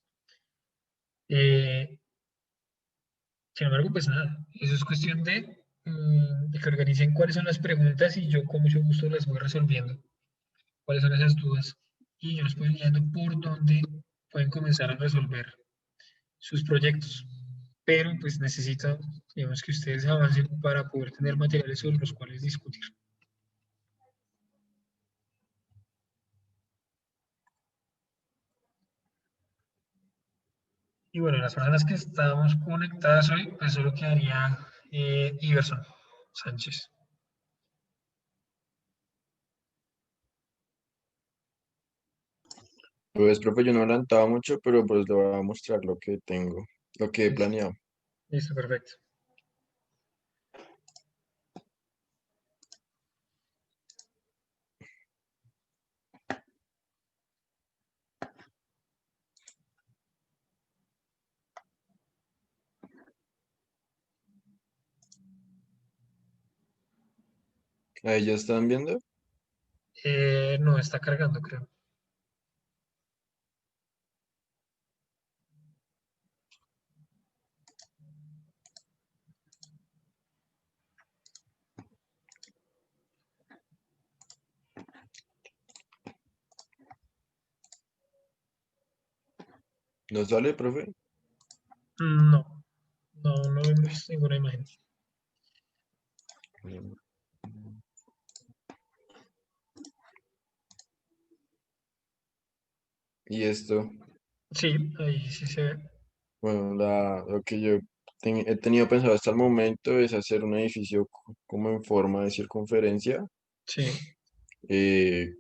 Sin embargo, pues nada, eso es cuestión de que organicen cuáles son las preguntas y yo con mucho gusto las voy resolviendo. Cuáles son esas dudas. Y yo les voy guiando por dónde pueden comenzar a resolver sus proyectos. Pero pues necesito, digamos, que ustedes avancen para poder tener materiales sobre los cuales discutir. Y bueno, las personas que estamos conectadas hoy, pues solo quedaría Iverson Sánchez. Pues, profe, yo no adelantaba mucho, pero pues le voy a mostrar lo que tengo, lo que he Listo, planeado. listo, perfecto. Ahí ya están viendo. No, está cargando, creo. ¿No sale, profe? No, no vemos ninguna imagen. Y esto, Sí, ahí sí se ve. bueno, lo que yo he tenido pensado hasta el momento es hacer un edificio como en forma de circunferencia, Sí, eh,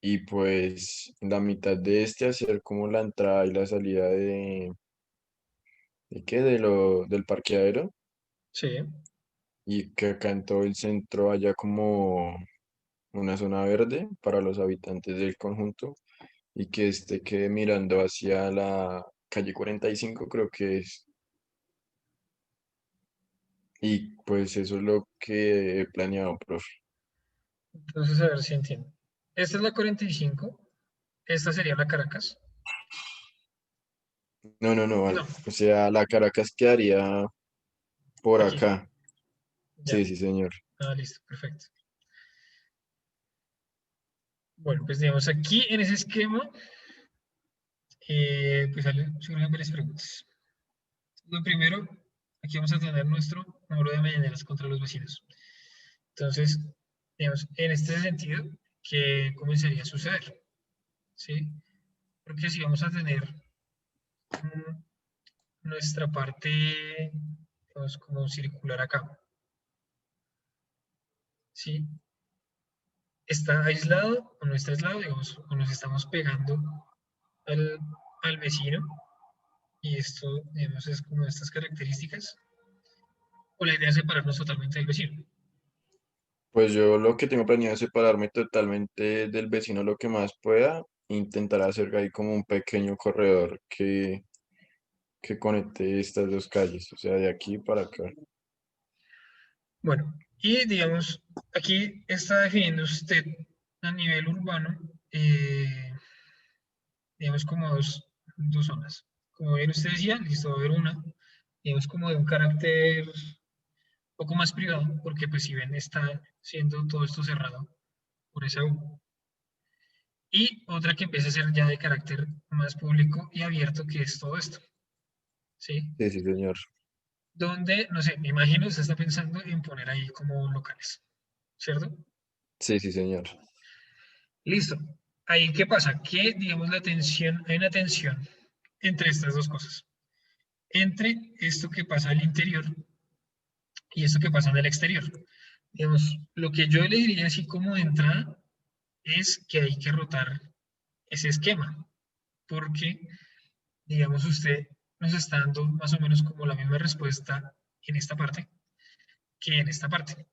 y pues en la mitad de este hacer como la entrada y la salida ¿de qué? Del parqueadero, sí. y que acá en todo el centro haya como una zona verde para los habitantes del conjunto y que este quede mirando hacia la calle 45, creo que es. Y pues eso es lo que he planeado, profe. Entonces, a ver si entiendo. Esta es la 45, esta sería la Caracas. No, no, no, No, o sea, la Caracas quedaría por aquí, acá. ya. Sí, sí, señor. Ah, listo, perfecto. Bueno, pues digamos aquí en ese esquema, pues surgen varias preguntas. Lo primero, aquí vamos a tener nuestro número de mañaneras contra los vecinos. Entonces, digamos, en este sentido, ¿qué comenzaría a suceder? ¿Sí? Porque si vamos a tener nuestra parte, digamos, como circular acá, ¿sí? ¿Está aislado o no está aislado? Digamos, o nos estamos pegando al, al vecino, y esto, digamos, es como estas características, o la idea es separarnos totalmente del vecino. Pues yo lo que tengo planeado es separarme totalmente del vecino lo que más pueda, intentar hacer ahí como un pequeño corredor que conecte estas dos calles, o sea, de aquí para acá. Bueno, y digamos, aquí está definiendo usted a nivel urbano, digamos, como dos zonas. Como bien usted decía, listo, va a haber una, digamos, como de un carácter poco más privado, porque pues si ven está siendo todo esto cerrado por esa U. Y otra que empieza a ser ya de carácter más público y abierto, que es todo esto, ¿sí? Sí, sí, señor. Donde, no sé, me imagino usted está pensando en poner ahí como locales, ¿cierto? Sí, sí, señor. Listo. Ahí, ¿qué pasa? Que, digamos, hay una tensión entre estas dos cosas. Entre esto que pasa al interior y esto que pasa en el exterior. Digamos, lo que yo le diría así como de entrada es que hay que rotar ese esquema, porque, digamos, usted nos está dando más o menos como la misma respuesta en esta parte que en esta parte.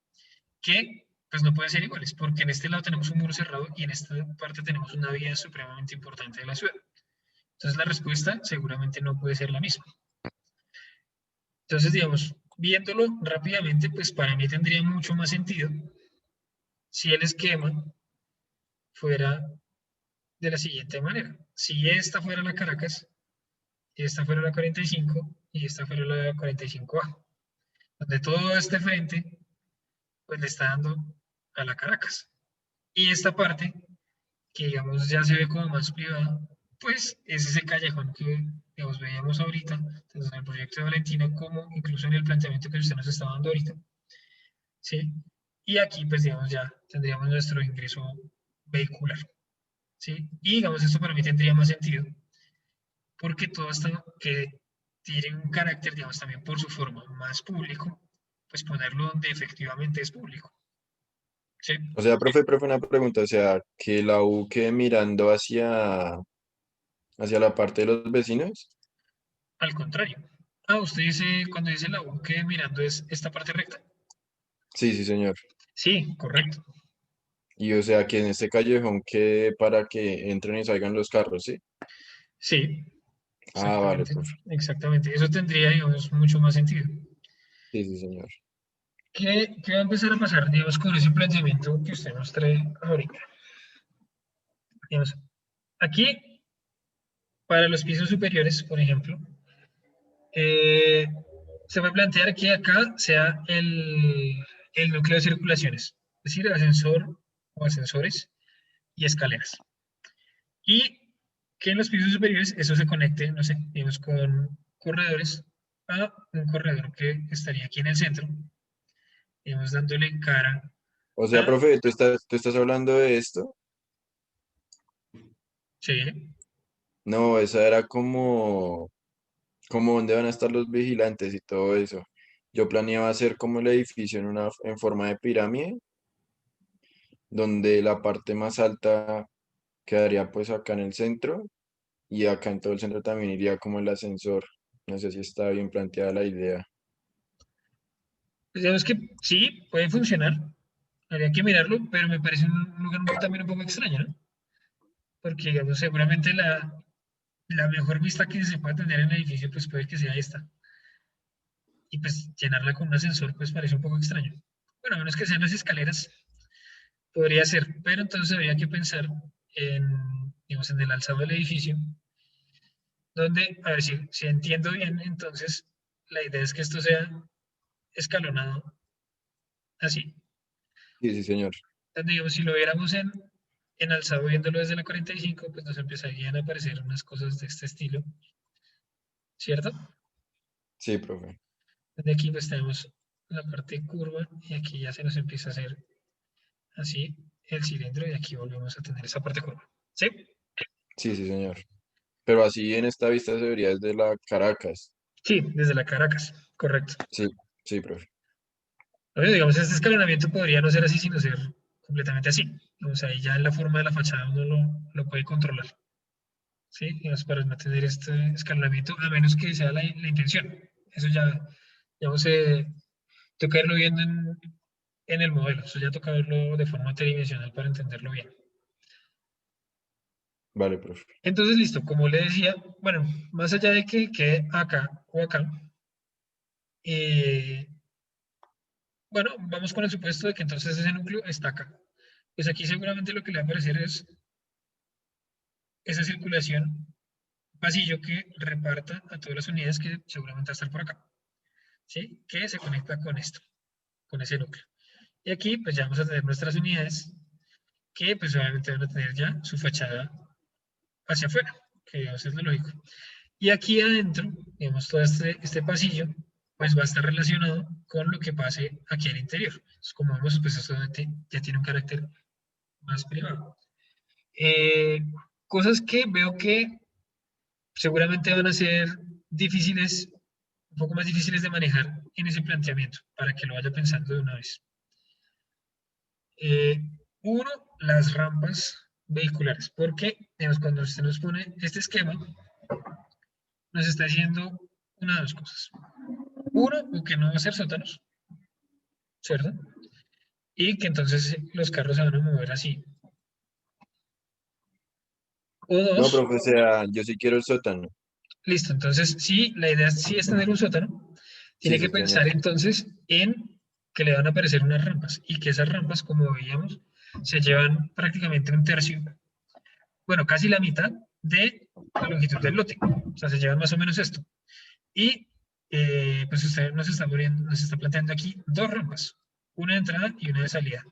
Que pues no pueden ser iguales, porque en este lado tenemos un muro cerrado y en esta parte tenemos una vía supremamente importante de la ciudad. Entonces la respuesta seguramente no puede ser la misma. Entonces, digamos, viéndolo rápidamente, pues para mí tendría mucho más sentido si el esquema fuera de la siguiente manera. Si esta fuera la Caracas, y esta fuera la 45 y esta fuera la 45A, donde todo este frente pues le está dando a la Caracas. Y esta parte, que digamos ya se ve como más privada, pues es ese callejón que digamos veíamos ahorita, tanto en el proyecto de Valentina como incluso en el planteamiento que usted nos está dando ahorita, ¿sí? Y aquí pues digamos ya tendríamos nuestro ingreso vehicular, ¿sí? Y digamos esto para mí tendría más sentido, porque todo esto que tiene un carácter, digamos, también por su forma más público, pues ponerlo donde efectivamente es público, ¿sí? O sea, profe, una pregunta, o sea, que la U quede mirando hacia la parte de los vecinos. Al contrario. Ah, usted dice, cuando dice la U que mirando es esta parte recta. Sí, sí, señor. Sí, correcto. Y o sea, que en este callejón quede para que entren y salgan los carros, ¿sí? Sí, Ah, vale, exactamente. profe. Exactamente. Eso tendría, digamos, mucho más sentido. Sí, sí, señor. ¿Qué va a empezar a pasar, digamos, con ese planteamiento que usted nos trae ahorita? Digamos, aquí, para los pisos superiores, por ejemplo, eh, se puede plantear que acá sea el núcleo de circulaciones, es decir, ascensor o ascensores y escaleras. Y que en los pisos superiores eso se conecte, no sé, digamos, con corredores a un corredor que estaría aquí en el centro, digamos, dándole cara O sea, a, profe, ¿tú estás hablando de esto? sí, No, esa era como dónde van a estar los vigilantes y todo eso. Yo planeaba hacer como el edificio en forma de pirámide, donde la parte más alta quedaría pues acá en el centro y acá en todo el centro también iría como el ascensor. No sé si está bien planteada la idea. pues digamos que sí, puede funcionar, habría que mirarlo, pero me parece un lugar también un poco extraño, ¿no? Porque, digamos, seguramente la mejor vista que se pueda tener en el edificio, pues puede que sea esta. Y pues llenarla con un ascensor, pues parece un poco extraño. Bueno, a menos que sean las escaleras, podría ser, pero entonces habría que pensar en, digamos, en el alzado del edificio, donde, a ver si entiendo bien, entonces la idea es que esto sea escalonado así. Sí, sí, señor. Entonces, digamos, si lo viéramos en alzado viéndolo desde la 45, pues nos empezarían a aparecer unas cosas de este estilo, ¿cierto? Sí, profe. De aquí pues tenemos la parte curva y aquí ya se nos empieza a hacer así el cilindro y aquí volvemos a tener esa parte curva. ¿Sí? Sí, sí, señor. Pero así en esta vista se vería desde la Caracas. Sí, desde la Caracas, correcto. Sí, sí, profe. Oye, digamos, este escalonamiento podría no ser así, sino ser completamente así. O sea, ahí ya en la forma de la fachada uno lo puede controlar. ¿Sí? Digamos, para no tener este escalonamiento, a menos que sea la intención. Eso ya, digamos, toca irlo viendo en el modelo. Eso ya toca verlo de forma tridimensional para entenderlo bien. Vale, profe. Entonces, listo, como le decía, bueno, más allá de que quede acá o acá, eh, bueno, vamos con el supuesto de que entonces ese núcleo está acá. Pues aquí seguramente lo que le va a aparecer es esa circulación, pasillo que reparta a todas las unidades que seguramente va a estar por acá, ¿sí? Que se conecta con esto, con ese núcleo. Y aquí pues ya vamos a tener nuestras unidades que pues obviamente van a tener ya su fachada hacia afuera, que eso es lo lógico. Y aquí adentro, digamos, todo este pasillo, pues va a estar relacionado con lo que pase aquí al interior. Entonces, como vemos, pues esto ya tiene un carácter más privado. Eh, Cosas que veo que seguramente van a ser difíciles, un poco más difíciles de manejar en ese planteamiento, para que lo vaya pensando de una vez. Eh, Uno, las rampas vehiculares, porque digamos, cuando usted nos pone este esquema, nos está diciendo una de dos cosas. Uno, o que no va a ser sótanos, ¿cierto? y que entonces los carros se van a mover así. O No, dos, profe, o sea, yo sí quiero el sótano. listo, entonces sí, la idea sí es tener un sótano, Sí, tiene que sí, señor. pensar entonces en que le van a aparecer unas rampas y que esas rampas, como veíamos, se llevan prácticamente un tercio, bueno, casi la mitad de la longitud del lote. O sea, se llevan más o menos esto. Y pues usted nos está planteando aquí dos rampas, una de entrada y una de salida.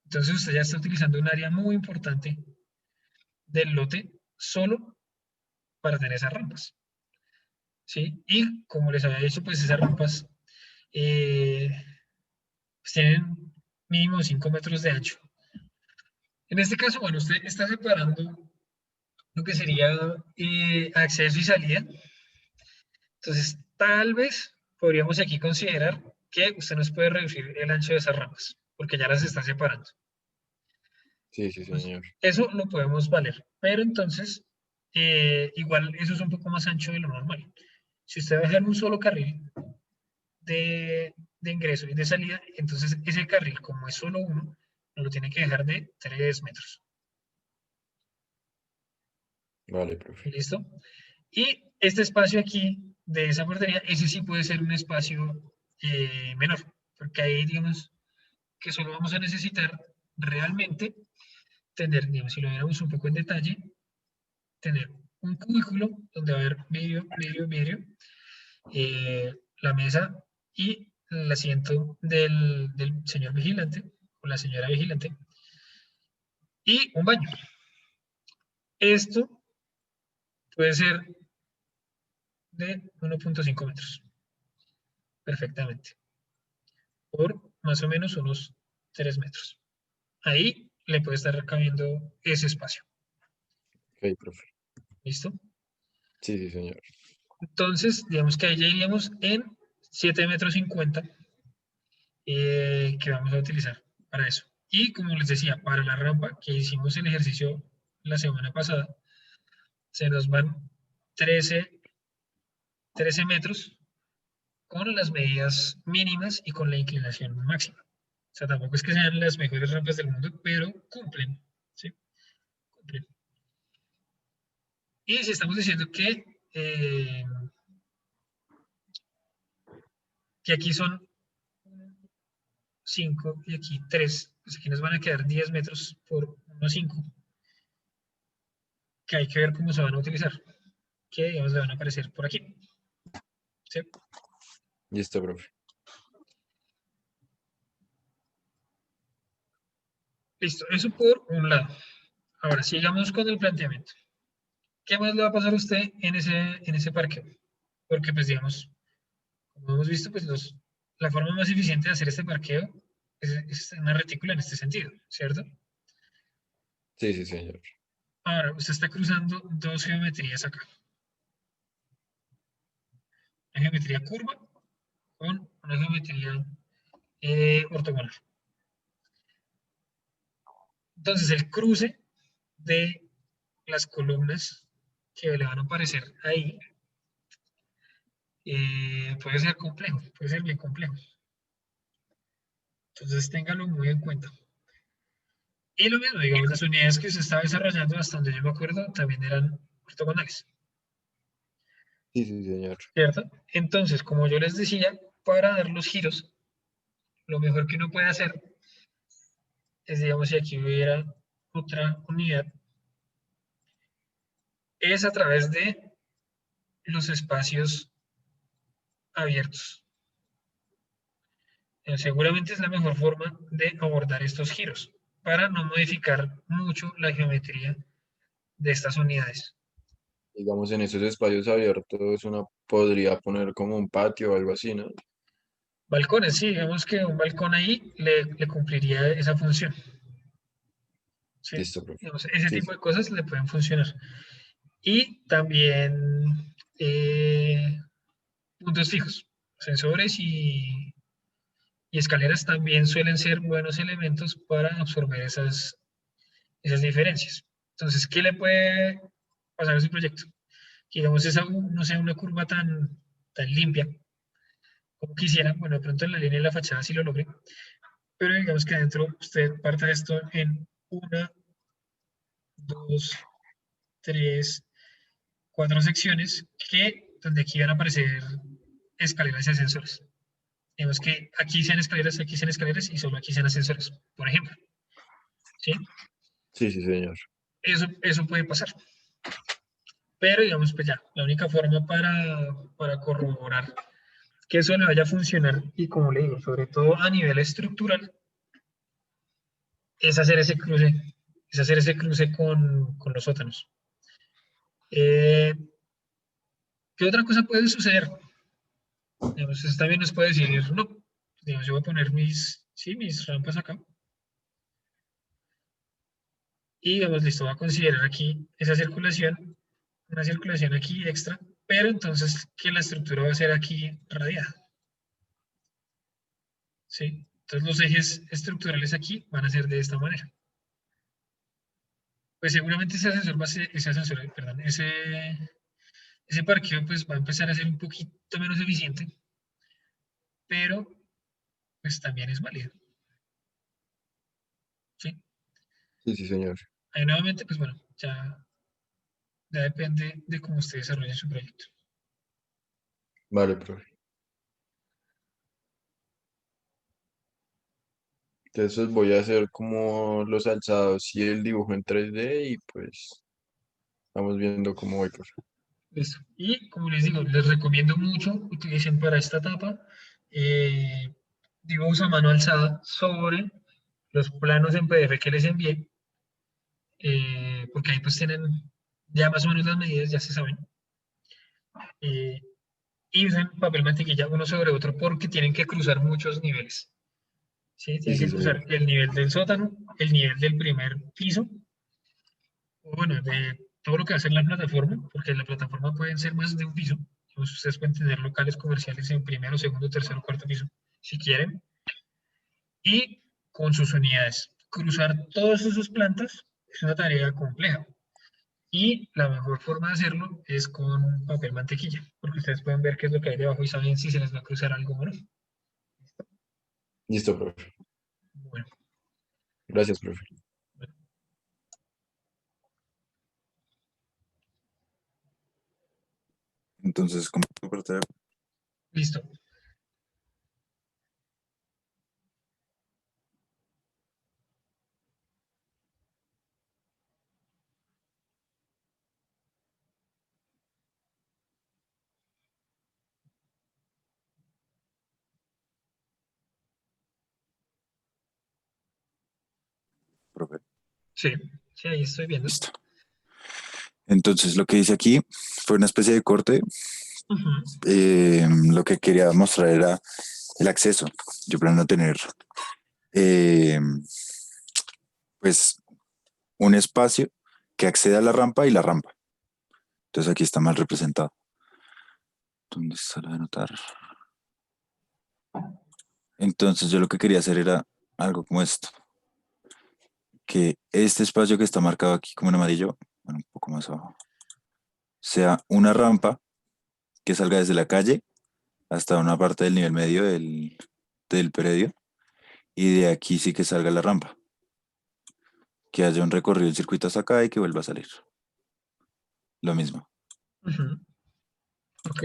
Entonces usted ya está utilizando un área muy importante del lote solo para tener esas rampas. ¿Sí? Y como les había dicho, pues esas rampas eh, pues tienen mínimo 5 metros de ancho. En este caso, bueno, usted está separando lo que sería acceso y salida. Entonces, tal vez podríamos aquí considerar que usted nos puede reducir el ancho de esas ramas, porque ya las está separando. Sí, sí, Entonces, señor. eso lo podemos valer, pero entonces, igual eso es un poco más ancho de lo normal. Si usted va a dejar un solo carril de ingreso y de salida, entonces ese carril, como es solo uno, lo tiene que dejar de 3 metros. Vale, profe. ¿Listo? Y este espacio aquí de esa portería, ese sí puede ser un espacio menor, porque ahí digamos que solo vamos a necesitar realmente tener, digamos, si lo viéramos un poco en detalle, tener un cubículo donde va a haber vidrio, la mesa y el asiento del señor vigilante o la señora vigilante y un baño. Esto puede ser de 1.5 metros, perfectamente, por más o menos unos 3 metros. Ahí le puede estar cabiendo ese espacio. Ok, profe. ¿Listo? Sí, sí, señor. Entonces, digamos que ahí ya iríamos en 7 metros 50 que vamos a utilizar para eso. Y como les decía, para la rampa que hicimos el ejercicio la semana pasada, se nos van 13 metros con las medidas mínimas y con la inclinación máxima. O sea, tampoco es que sean las mejores rampas del mundo, pero cumplen. ¿Sí? Cumplen. Y si estamos diciendo que aquí son 5 y aquí 3, pues aquí nos van a quedar 10 metros por 1,5, que hay que ver cómo se van a utilizar, que digamos le van a aparecer por aquí. ¿Sí? Listo, profe. Listo, eso por un lado. Ahora, sigamos con el planteamiento. ¿Qué más le va a pasar a usted en ese parqueo? Porque, pues, digamos, como hemos visto, pues la forma más eficiente de hacer este parqueo es una retícula en este sentido, ¿cierto? Sí, sí, señor. Ahora, usted está cruzando dos geometrías acá. Una geometría curva con una geometría ortogonal. Entonces, el cruce de las columnas que le van a aparecer ahí puede ser complejo, puede ser bien complejo. Entonces, téngalo muy en cuenta. Y lo mismo, digamos, las unidades que se estaba desarrollando, hasta donde yo me acuerdo, también eran ortogonales, Sí, sí, señor. ¿cierto? Entonces, como yo les decía, para dar los giros, lo mejor que uno puede hacer es, digamos, si aquí hubiera otra unidad, es a través de los espacios abiertos. Seguramente es la mejor forma de abordar estos giros para no modificar mucho la geometría de estas unidades. Digamos, en esos espacios abiertos uno podría poner como un patio o algo así, ¿no? Balcones, sí, digamos que un balcón ahí le cumpliría esa función. ¿Sí? Listo, profe. Digamos, ese Sí, tipo sí. de cosas le pueden funcionar. Y también puntos fijos, sensores y escaleras también suelen ser buenos elementos para absorber esas diferencias. Entonces, ¿qué le puede pasar a ese proyecto? Que digamos esa no sea una curva tan limpia como quisiera, bueno, de pronto en la línea de la fachada sí lo logré, pero digamos que adentro usted parte esto en 1, 2, 3, 4 secciones donde aquí van a aparecer escaleras y ascensores. Digamos que aquí sean escaleras y solo aquí sean ascensores, por ejemplo. ¿Sí? Sí, sí, señor. Eso puede pasar. Pero digamos, pues ya, la única forma para corroborar que eso le vaya a funcionar, y como le digo, sobre todo a nivel estructural, es hacer ese cruce con los sótanos. ¿Qué otra cosa puede suceder? Digamos, eso también nos puede decir, no, digamos, yo voy a poner mis rampas acá. Y digamos, listo, voy a considerar aquí esa circulación, una circulación aquí extra, pero entonces que la estructura va a ser aquí radiada. ¿Sí? Entonces los ejes estructurales aquí van a ser de esta manera. Pues seguramente ese ascensor va a ser, ese parqueo pues va a empezar a ser un poquito menos eficiente, pero pues también es válido. ¿Sí? Sí, sí, señor. Ahí nuevamente, pues bueno, ya depende de cómo usted desarrolle su proyecto. Vale, profe. Entonces voy a hacer como los alzados y el dibujo en 3D y pues vamos viendo cómo voy, profe. Listo. Y como les digo, les recomiendo mucho utilicen para esta etapa dibujos a mano alzada sobre los planos en PDF que les envié, porque ahí pues tienen ya más o menos las medidas, ya se saben. Y usen papel mantequilla uno sobre otro porque tienen que cruzar muchos niveles. ¿Sí? Sí, Tienen sí, que señor. cruzar el nivel del sótano, el nivel del primer piso, o bueno, de todo lo que va a ser la plataforma, porque en la plataforma pueden ser más de un piso. Entonces, ustedes pueden tener locales comerciales en primero, segundo, tercero, cuarto piso, si quieren. Y con sus unidades. Cruzar todas esas plantas es una tarea compleja. Y la mejor forma de hacerlo es con papel mantequilla, porque ustedes pueden ver qué es lo que hay debajo y saben si se les va a cruzar algo o no. Listo, profe. Bueno, Gracias, profe. Entonces, ¿cómo parte? listo. Profe? Sí, sí, ahí estoy viendo. Listo. Entonces, lo que hice aquí fue una especie de corte. Lo que quería mostrar era el acceso. Yo planeo tener, eh, pues, un espacio que acceda a la rampa y la rampa. Entonces, aquí está mal representado. ¿Dónde está lo de anotar? Entonces, yo lo que quería hacer era algo como esto. Que este espacio que está marcado aquí como en amarillo, bueno, un poco más abajo, sea una rampa que salga desde la calle hasta una parte del nivel medio del predio, y de aquí sí que salga la rampa, que haya un recorrido del circuito hasta acá y que vuelva a salir. Lo mismo. Ok.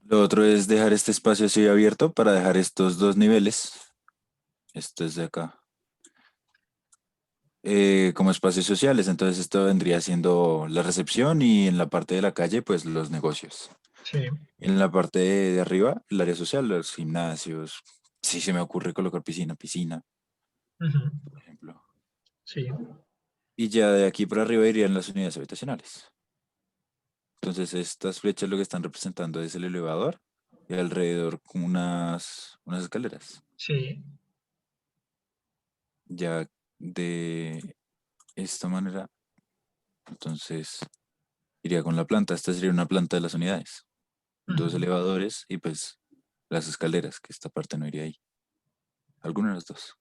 Lo otro es dejar este espacio así abierto para dejar estos dos niveles, esto es de acá, como espacios sociales. Entonces esto vendría siendo la recepción y en la parte de la calle, pues los negocios. Sí. En la parte de arriba, el área social, los gimnasios. Si se me ocurre colocar piscina, por ejemplo. Sí. Y ya de aquí para arriba irían las unidades habitacionales. Entonces estas flechas lo que están representando es el elevador y alrededor como unas escaleras. Sí. Ya de esta manera, entonces iría con la planta. Esta sería una planta de las unidades. Dos elevadores y pues las escaleras, que esta parte no iría ahí. Alguna de las dos.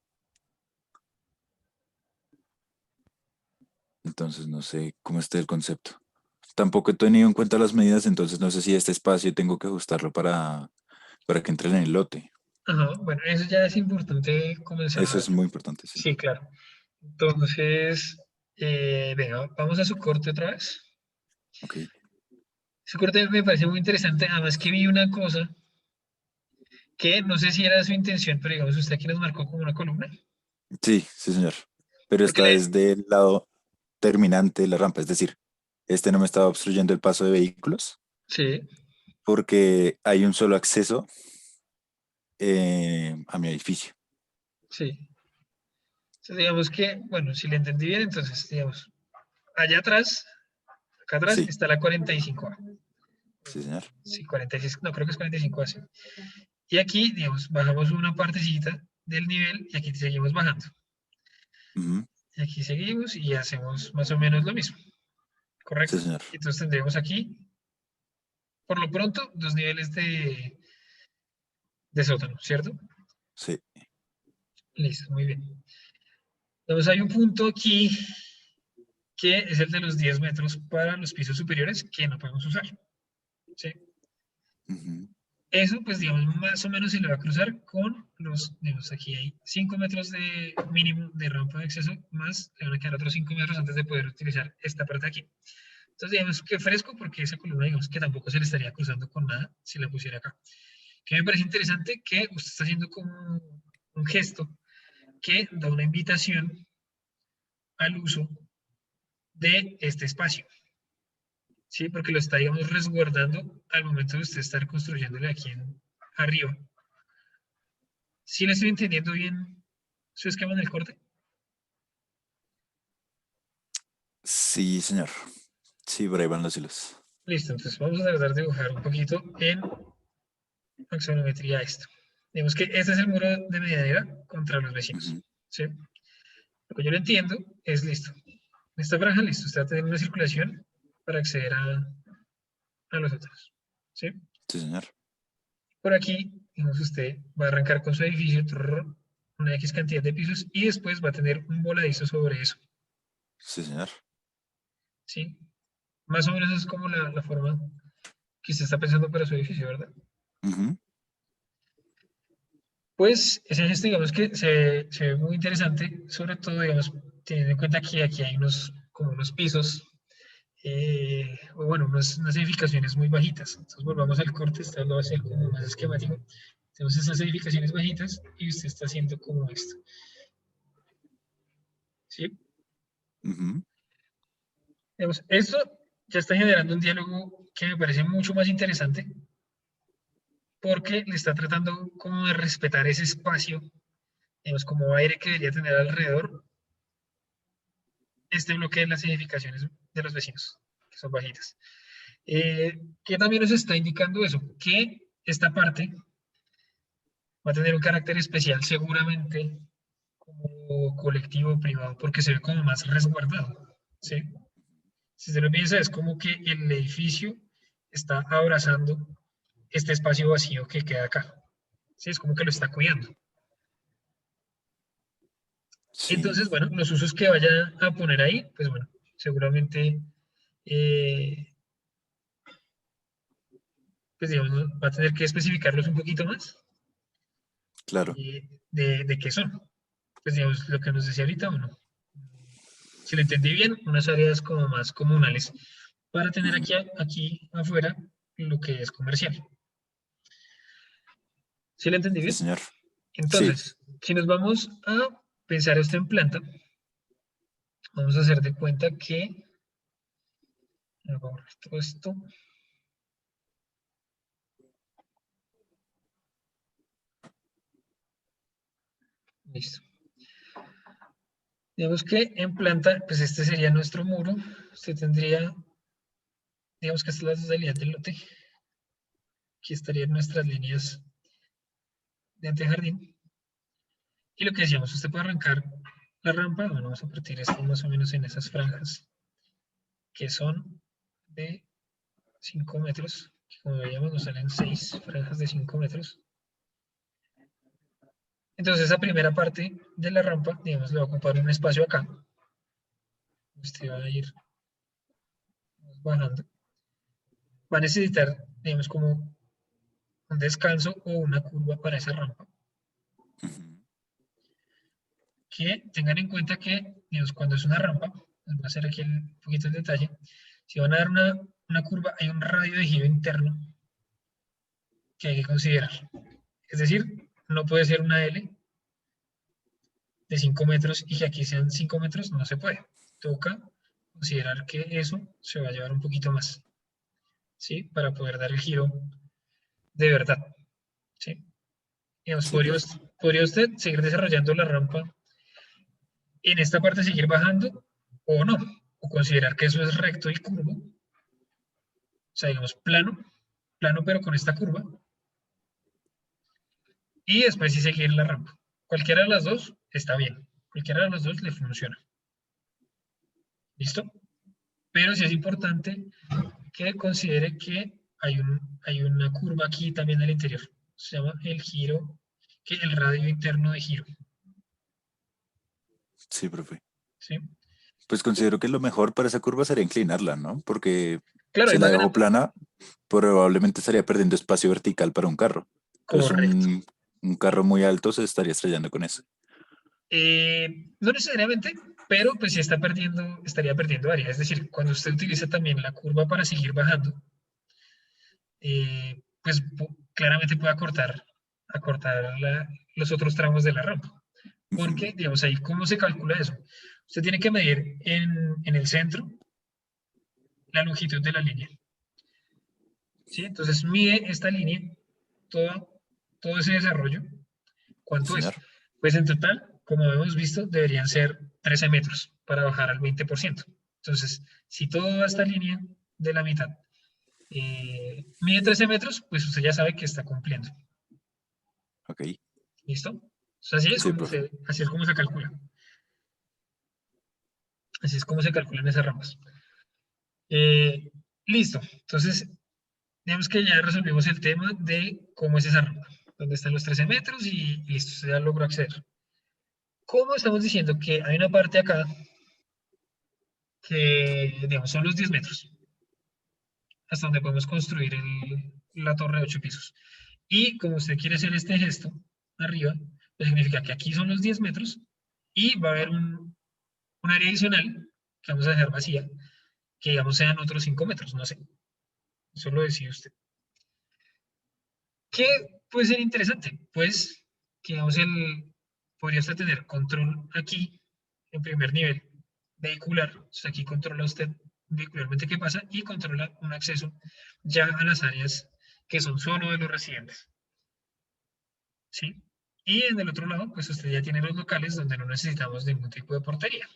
Entonces no sé cómo esté el concepto. Tampoco he tenido en cuenta las medidas, entonces no sé si este espacio tengo que ajustarlo para que entre en el lote. Ajá, bueno, eso ya es importante comenzar. Eso es muy importante, sí. Sí, claro. Entonces, venga, vamos a su corte otra vez. Ok. Su corte me parece muy interesante, además que vi una cosa que no sé si era su intención, pero digamos, usted aquí nos marcó como una columna. Sí, sí, señor. Pero Porque esta es del lado terminante de la rampa, es decir, este no me estaba obstruyendo el paso de vehículos sí, porque hay un solo acceso a mi edificio. sí. Entonces, digamos que, bueno, si le entendí bien, entonces, digamos, allá atrás, acá atrás, Sí, está la 45A. sí, señor. Sí, 46, no, creo que es 45A, sí. Y aquí, digamos, bajamos una partecita del nivel y aquí seguimos bajando. Ujú. Y aquí seguimos y hacemos más o menos lo mismo, Sí, ¿correcto? señor. Entonces tendremos aquí, por lo pronto, 2 niveles de sótano, ¿cierto? Sí. Listo, muy bien. Entonces hay un punto aquí que es el de los 10 metros para los pisos superiores que no podemos usar, ¿sí? Ujú. Eso, pues, digamos, más o menos se le va a cruzar con los, digamos, aquí hay 5 metros de mínimo de rampa de acceso, más le van a quedar otros 5 metros antes de poder utilizar esta parte de aquí. Entonces, digamos que fresco, porque esa columna, digamos, que tampoco se le estaría cruzando con nada si la pusiera acá. Que me parece interesante que usted está haciendo como un gesto que da una invitación al uso de este espacio, ¿sí? Porque lo está, digamos, resguardando al momento de usted estar construyéndole aquí arriba. ¿Sí le estoy entendiendo bien su esquema en el corte? Sí, señor. Sí, por ahí van los hilos. Listo, entonces vamos a tratar de dibujar un poquito en axonometría esto. Digamos que este es el muro de medianera contra los vecinos, Ujú. ¿sí? Lo que yo lo entiendo es listo. Esta franja, listo, usted va a tener una circulación para acceder a los otros, ¿sí? Sí, señor. Por aquí, digamos, usted va a arrancar con su edificio, una X cantidad de pisos, y después va a tener un voladizo sobre eso, Sí, señor. ¿sí? Más o menos es como la forma que usted está pensando para su edificio, ¿verdad? Ujú. Pues ese gesto, digamos que se ve muy interesante, sobre todo, digamos, teniendo en cuenta que aquí hay como unos pisos, o bueno, unas edificaciones muy bajitas. Entonces volvamos al corte, esta lo va a hacer como más esquemático. Tenemos estas edificaciones bajitas y usted está haciendo como esto, ¿sí? Ujú. Digamos, esto ya está generando un diálogo que me parece mucho más interesante porque le está tratando como de respetar ese espacio, digamos, como aire que debería tener alrededor este bloque de las edificaciones de los vecinos, que son bajitas. Que también nos está indicando eso, que esta parte va a tener un carácter especial seguramente como colectivo privado, porque se ve como más resguardado, ¿sí? Si se lo piensa, es como que el edificio está abrazando este espacio vacío que queda acá, ¿sí? Es como que lo está cuidando. Sí. Entonces, bueno, los usos que vaya a poner ahí, pues bueno, seguramente eh, pues digamos, va a tener que especificarlos un poquito más Claro. de qué son. Pues digamos, lo que nos decía ahorita, bueno, si lo entendí bien, unas áreas como más comunales para tener Ujú. aquí afuera lo que es comercial. ¿Sí lo entendí Sí, bien? señor. Sí. Entonces, si nos vamos a pensar esto en planta, vamos a hacer de cuenta que, vamos a borrar todo esto, listo. Digamos que en planta, pues este sería nuestro muro. Usted tendría, digamos que esta es la totalidad del lote. Aquí estarían nuestras líneas de antejardín. Y lo que decíamos, usted puede arrancar la rampa, bueno, vamos a partir esto más o menos en esas franjas, que son de 5 metros, que como veíamos nos salen 6 franjas de 5 metros. Entonces esa primera parte de la rampa, digamos, le va a ocupar un espacio acá. Usted va a ir bajando. Va a necesitar, digamos, como un descanso o una curva para esa rampa. Que tengan en cuenta que, digamos, cuando es una rampa, les voy a hacer aquí un poquito el detalle, si van a dar una curva, hay un radio de giro interno que hay que considerar. Es decir, no puede ser una L de 5 metros y que aquí sean 5 metros, no se puede. Toca considerar que eso se va a llevar un poquito más, ¿sí? Para poder dar el giro de verdad, ¿sí? Digamos, Sí, profe. podría usted seguir desarrollando la rampa en esta parte, seguir bajando o no, o considerar que eso es recto y curvo, o sea, digamos, plano pero con esta curva, y después sí seguir la rampa. Cualquiera de las dos está bien, cualquiera de las dos le funciona. ¿Listo? Pero sí es importante que considere que hay una curva aquí también al interior. Se llama el giro, que el radio interno de giro. Sí, profe. ¿Sí? Pues considero que lo mejor para esa curva sería inclinarla, ¿no? Porque Claro, si ahí la van dejo ganando. plana, probablemente estaría perdiendo espacio vertical para un carro. Entonces Correcto. un carro muy alto se estaría estrellando con eso. No necesariamente, pero pues sí estaría perdiendo área. Es decir, cuando usted utiliza también la curva para seguir bajando, pues claramente puede acortar los otros tramos de la rampa. Porque, digamos, ahí, ¿cómo se calcula eso? Usted tiene que medir en el centro la longitud de la línea. ¿Sí? Entonces mide esta línea, todo ese desarrollo. ¿Cuánto es? Señor. Pues en total, como hemos visto, deberían ser 13 metros para bajar al 20%. Entonces, si toda esta línea de la mitad mide 13 metros, pues usted ya sabe que está cumpliendo. Ok. ¿Listo? Entonces, Sí, profe. así es como se calcula. Así es como se calculan esas rampas. Listo. Entonces, digamos que ya resolvimos el tema de cómo es esa rampa, dónde están los 13 metros y listo, ya logró acceder. ¿Cómo estamos diciendo que hay una parte acá que, digamos, son los 10 metros, hasta donde podemos construir la torre de 8 pisos? Y como usted quiere hacer este gesto arriba, pues significa que aquí son los 10 metros y va a haber un área adicional que vamos a dejar vacía, que digamos sean otros 5 metros, no sé. Eso lo decide usted. ¿Qué puede ser interesante? Pues que digamos, podría usted tener control aquí, en primer nivel, vehicular. O sea, aquí controla usted vehicularmente qué pasa y controla un acceso ya a las áreas que son solo de los residentes. ¿Sí? Y en el otro lado, pues usted ya tiene los locales donde no necesitamos ningún tipo de portería,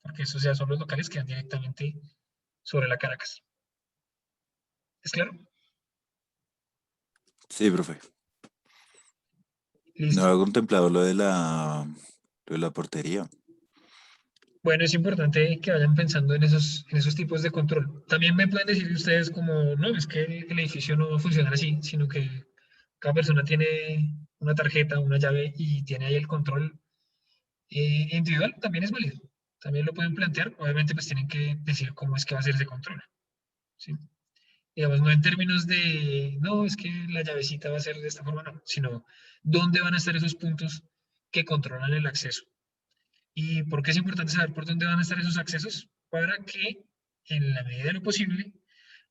porque esos ya son los locales que van directamente sobre la Caracas. ¿Es claro? Sí, profe. No Listo. había contemplado lo de la portería. Bueno, es importante que vayan pensando en esos tipos de control. También me pueden decir ustedes como, no, es que el edificio no funciona así, sino que cada persona tiene una tarjeta, una llave y tiene ahí el control individual, también es válido. También lo pueden plantear, obviamente pues tienen que decir cómo es que va a ser ese control. ¿Sí? Digamos, no en términos de, no, es que la llavecita va a ser de esta forma, no, sino dónde van a estar esos puntos que controlan el acceso. ¿Y por qué es importante saber por dónde van a estar esos accesos? Para que, en la medida de lo posible,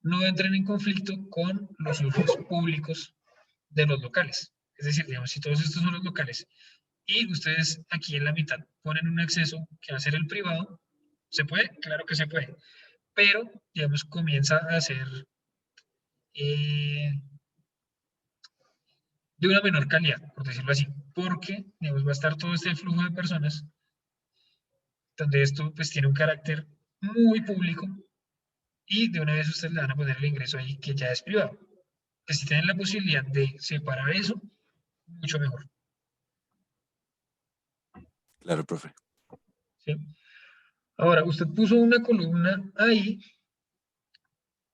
no entren en conflicto con los usos públicos de los locales. Es decir, digamos, si todos estos son los locales y ustedes aquí en la mitad ponen un acceso que va a ser el privado, ¿se puede? Claro que se puede. Pero, digamos, comienza a ser eh, de una menor calidad, por decirlo así, porque, digamos, va a estar todo este flujo de personas donde esto pues tiene un carácter muy público y de una vez ustedes le van a poner el ingreso ahí que ya es privado. Que si tienen la posibilidad de separar eso, mucho mejor. Claro, profe. ¿Sí? Ahora, usted puso una columna ahí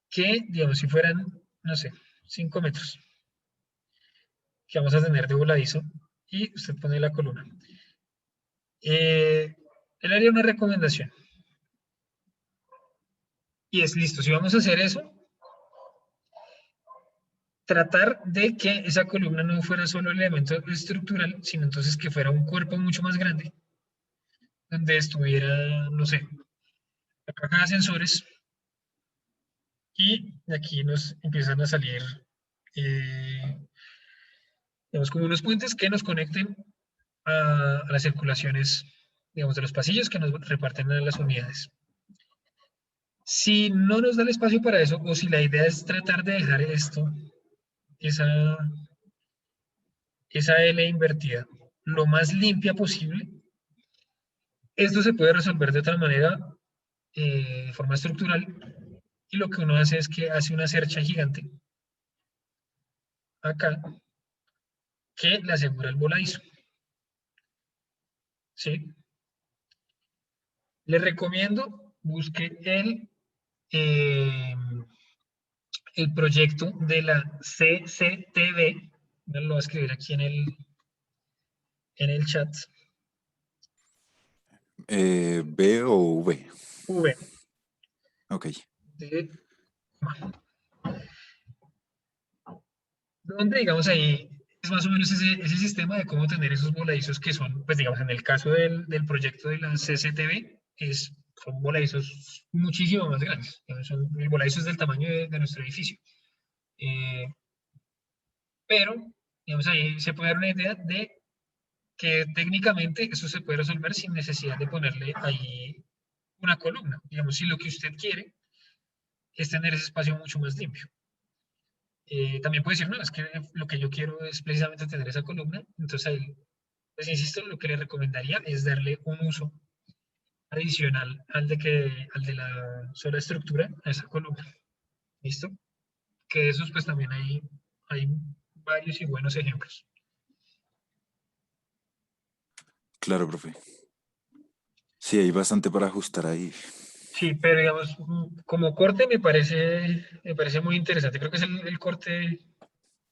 que, digamos, si fueran, no sé, 5 metros, que vamos a tener de voladizo, y usted pone la columna. Él haría una recomendación. Y es listo, si vamos a hacer eso, tratar de que esa columna no fuera solo el elemento estructural, sino entonces que fuera un cuerpo mucho más grande, donde estuviera, no sé, la caja de ascensores, y de aquí nos empiezan a salir, digamos, como unos puentes que nos conecten a las circulaciones, digamos, de los pasillos que nos reparten a las unidades. Si no nos da el espacio para eso, o si la idea es tratar de dejar esto, esa L invertida, lo más limpia posible, esto se puede resolver de otra manera, de forma estructural, y lo que uno hace es que hace una cercha gigante acá que le asegura el voladizo. ¿Sí? Le recomiendo busque eh, el proyecto de la CCTV. Lo voy a escribir aquí en el chat. ¿B o V? V. Ok. Donde, digamos, ahí es más o menos ese sistema de cómo tener esos voladizos que son, pues digamos, en el caso del proyecto de la CCTV, son voladizos muchísimo más grandes. Digamos, son voladizos del tamaño de nuestro edificio. Pero, digamos, ahí se puede dar una idea de que técnicamente eso se puede resolver sin necesidad de ponerle ahí una columna. Digamos, si lo que usted quiere es tener ese espacio mucho más limpio. También puede decir, no, es que lo que yo quiero es precisamente tener esa columna. Entonces ahí, pues insisto, lo que le recomendaría es darle un uso adicional al de la sola estructura a esa columna. ¿Listo? Que de esos pues también hay varios y buenos ejemplos. Claro, profe. Sí, hay bastante para ajustar ahí. Sí, pero digamos, como corte me parece muy interesante. Creo que es el corte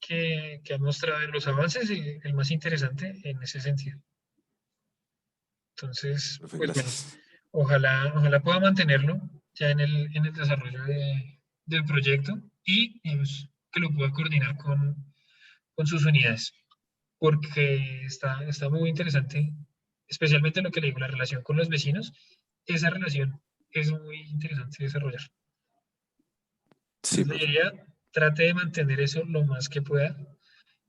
que ha mostrado en los avances y el más interesante en ese sentido. Entonces, Profe, pues bueno, gracias. ojalá pueda mantenerlo ya en el desarrollo del proyecto y digamos, que lo pueda coordinar con sus unidades, porque está muy interesante, especialmente lo que le digo, la relación con los vecinos, esa relación es muy interesante desarrollar. Sí, Entonces, le profe. diría, trate de mantener eso lo más que pueda.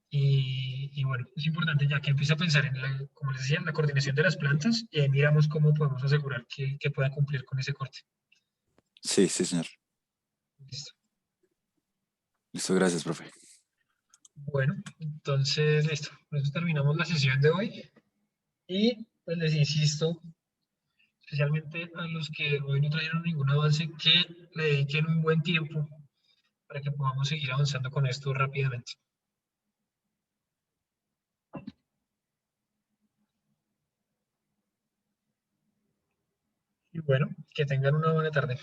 Y bueno, es importante ya que empiece a pensar en, como les decía, en la coordinación de las plantas y ahí miramos cómo podemos asegurar que pueda cumplir con ese corte. Sí, sí, señor. Listo. Listo, gracias, profe. Bueno, entonces, listo. Con eso terminamos la sesión de hoy. Y pues les insisto, especialmente a los que hoy no trajeron ningún avance, que le dediquen un buen tiempo para que podamos seguir avanzando con esto rápidamente. Y bueno, que tengan una buena tarde.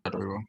Hasta luego.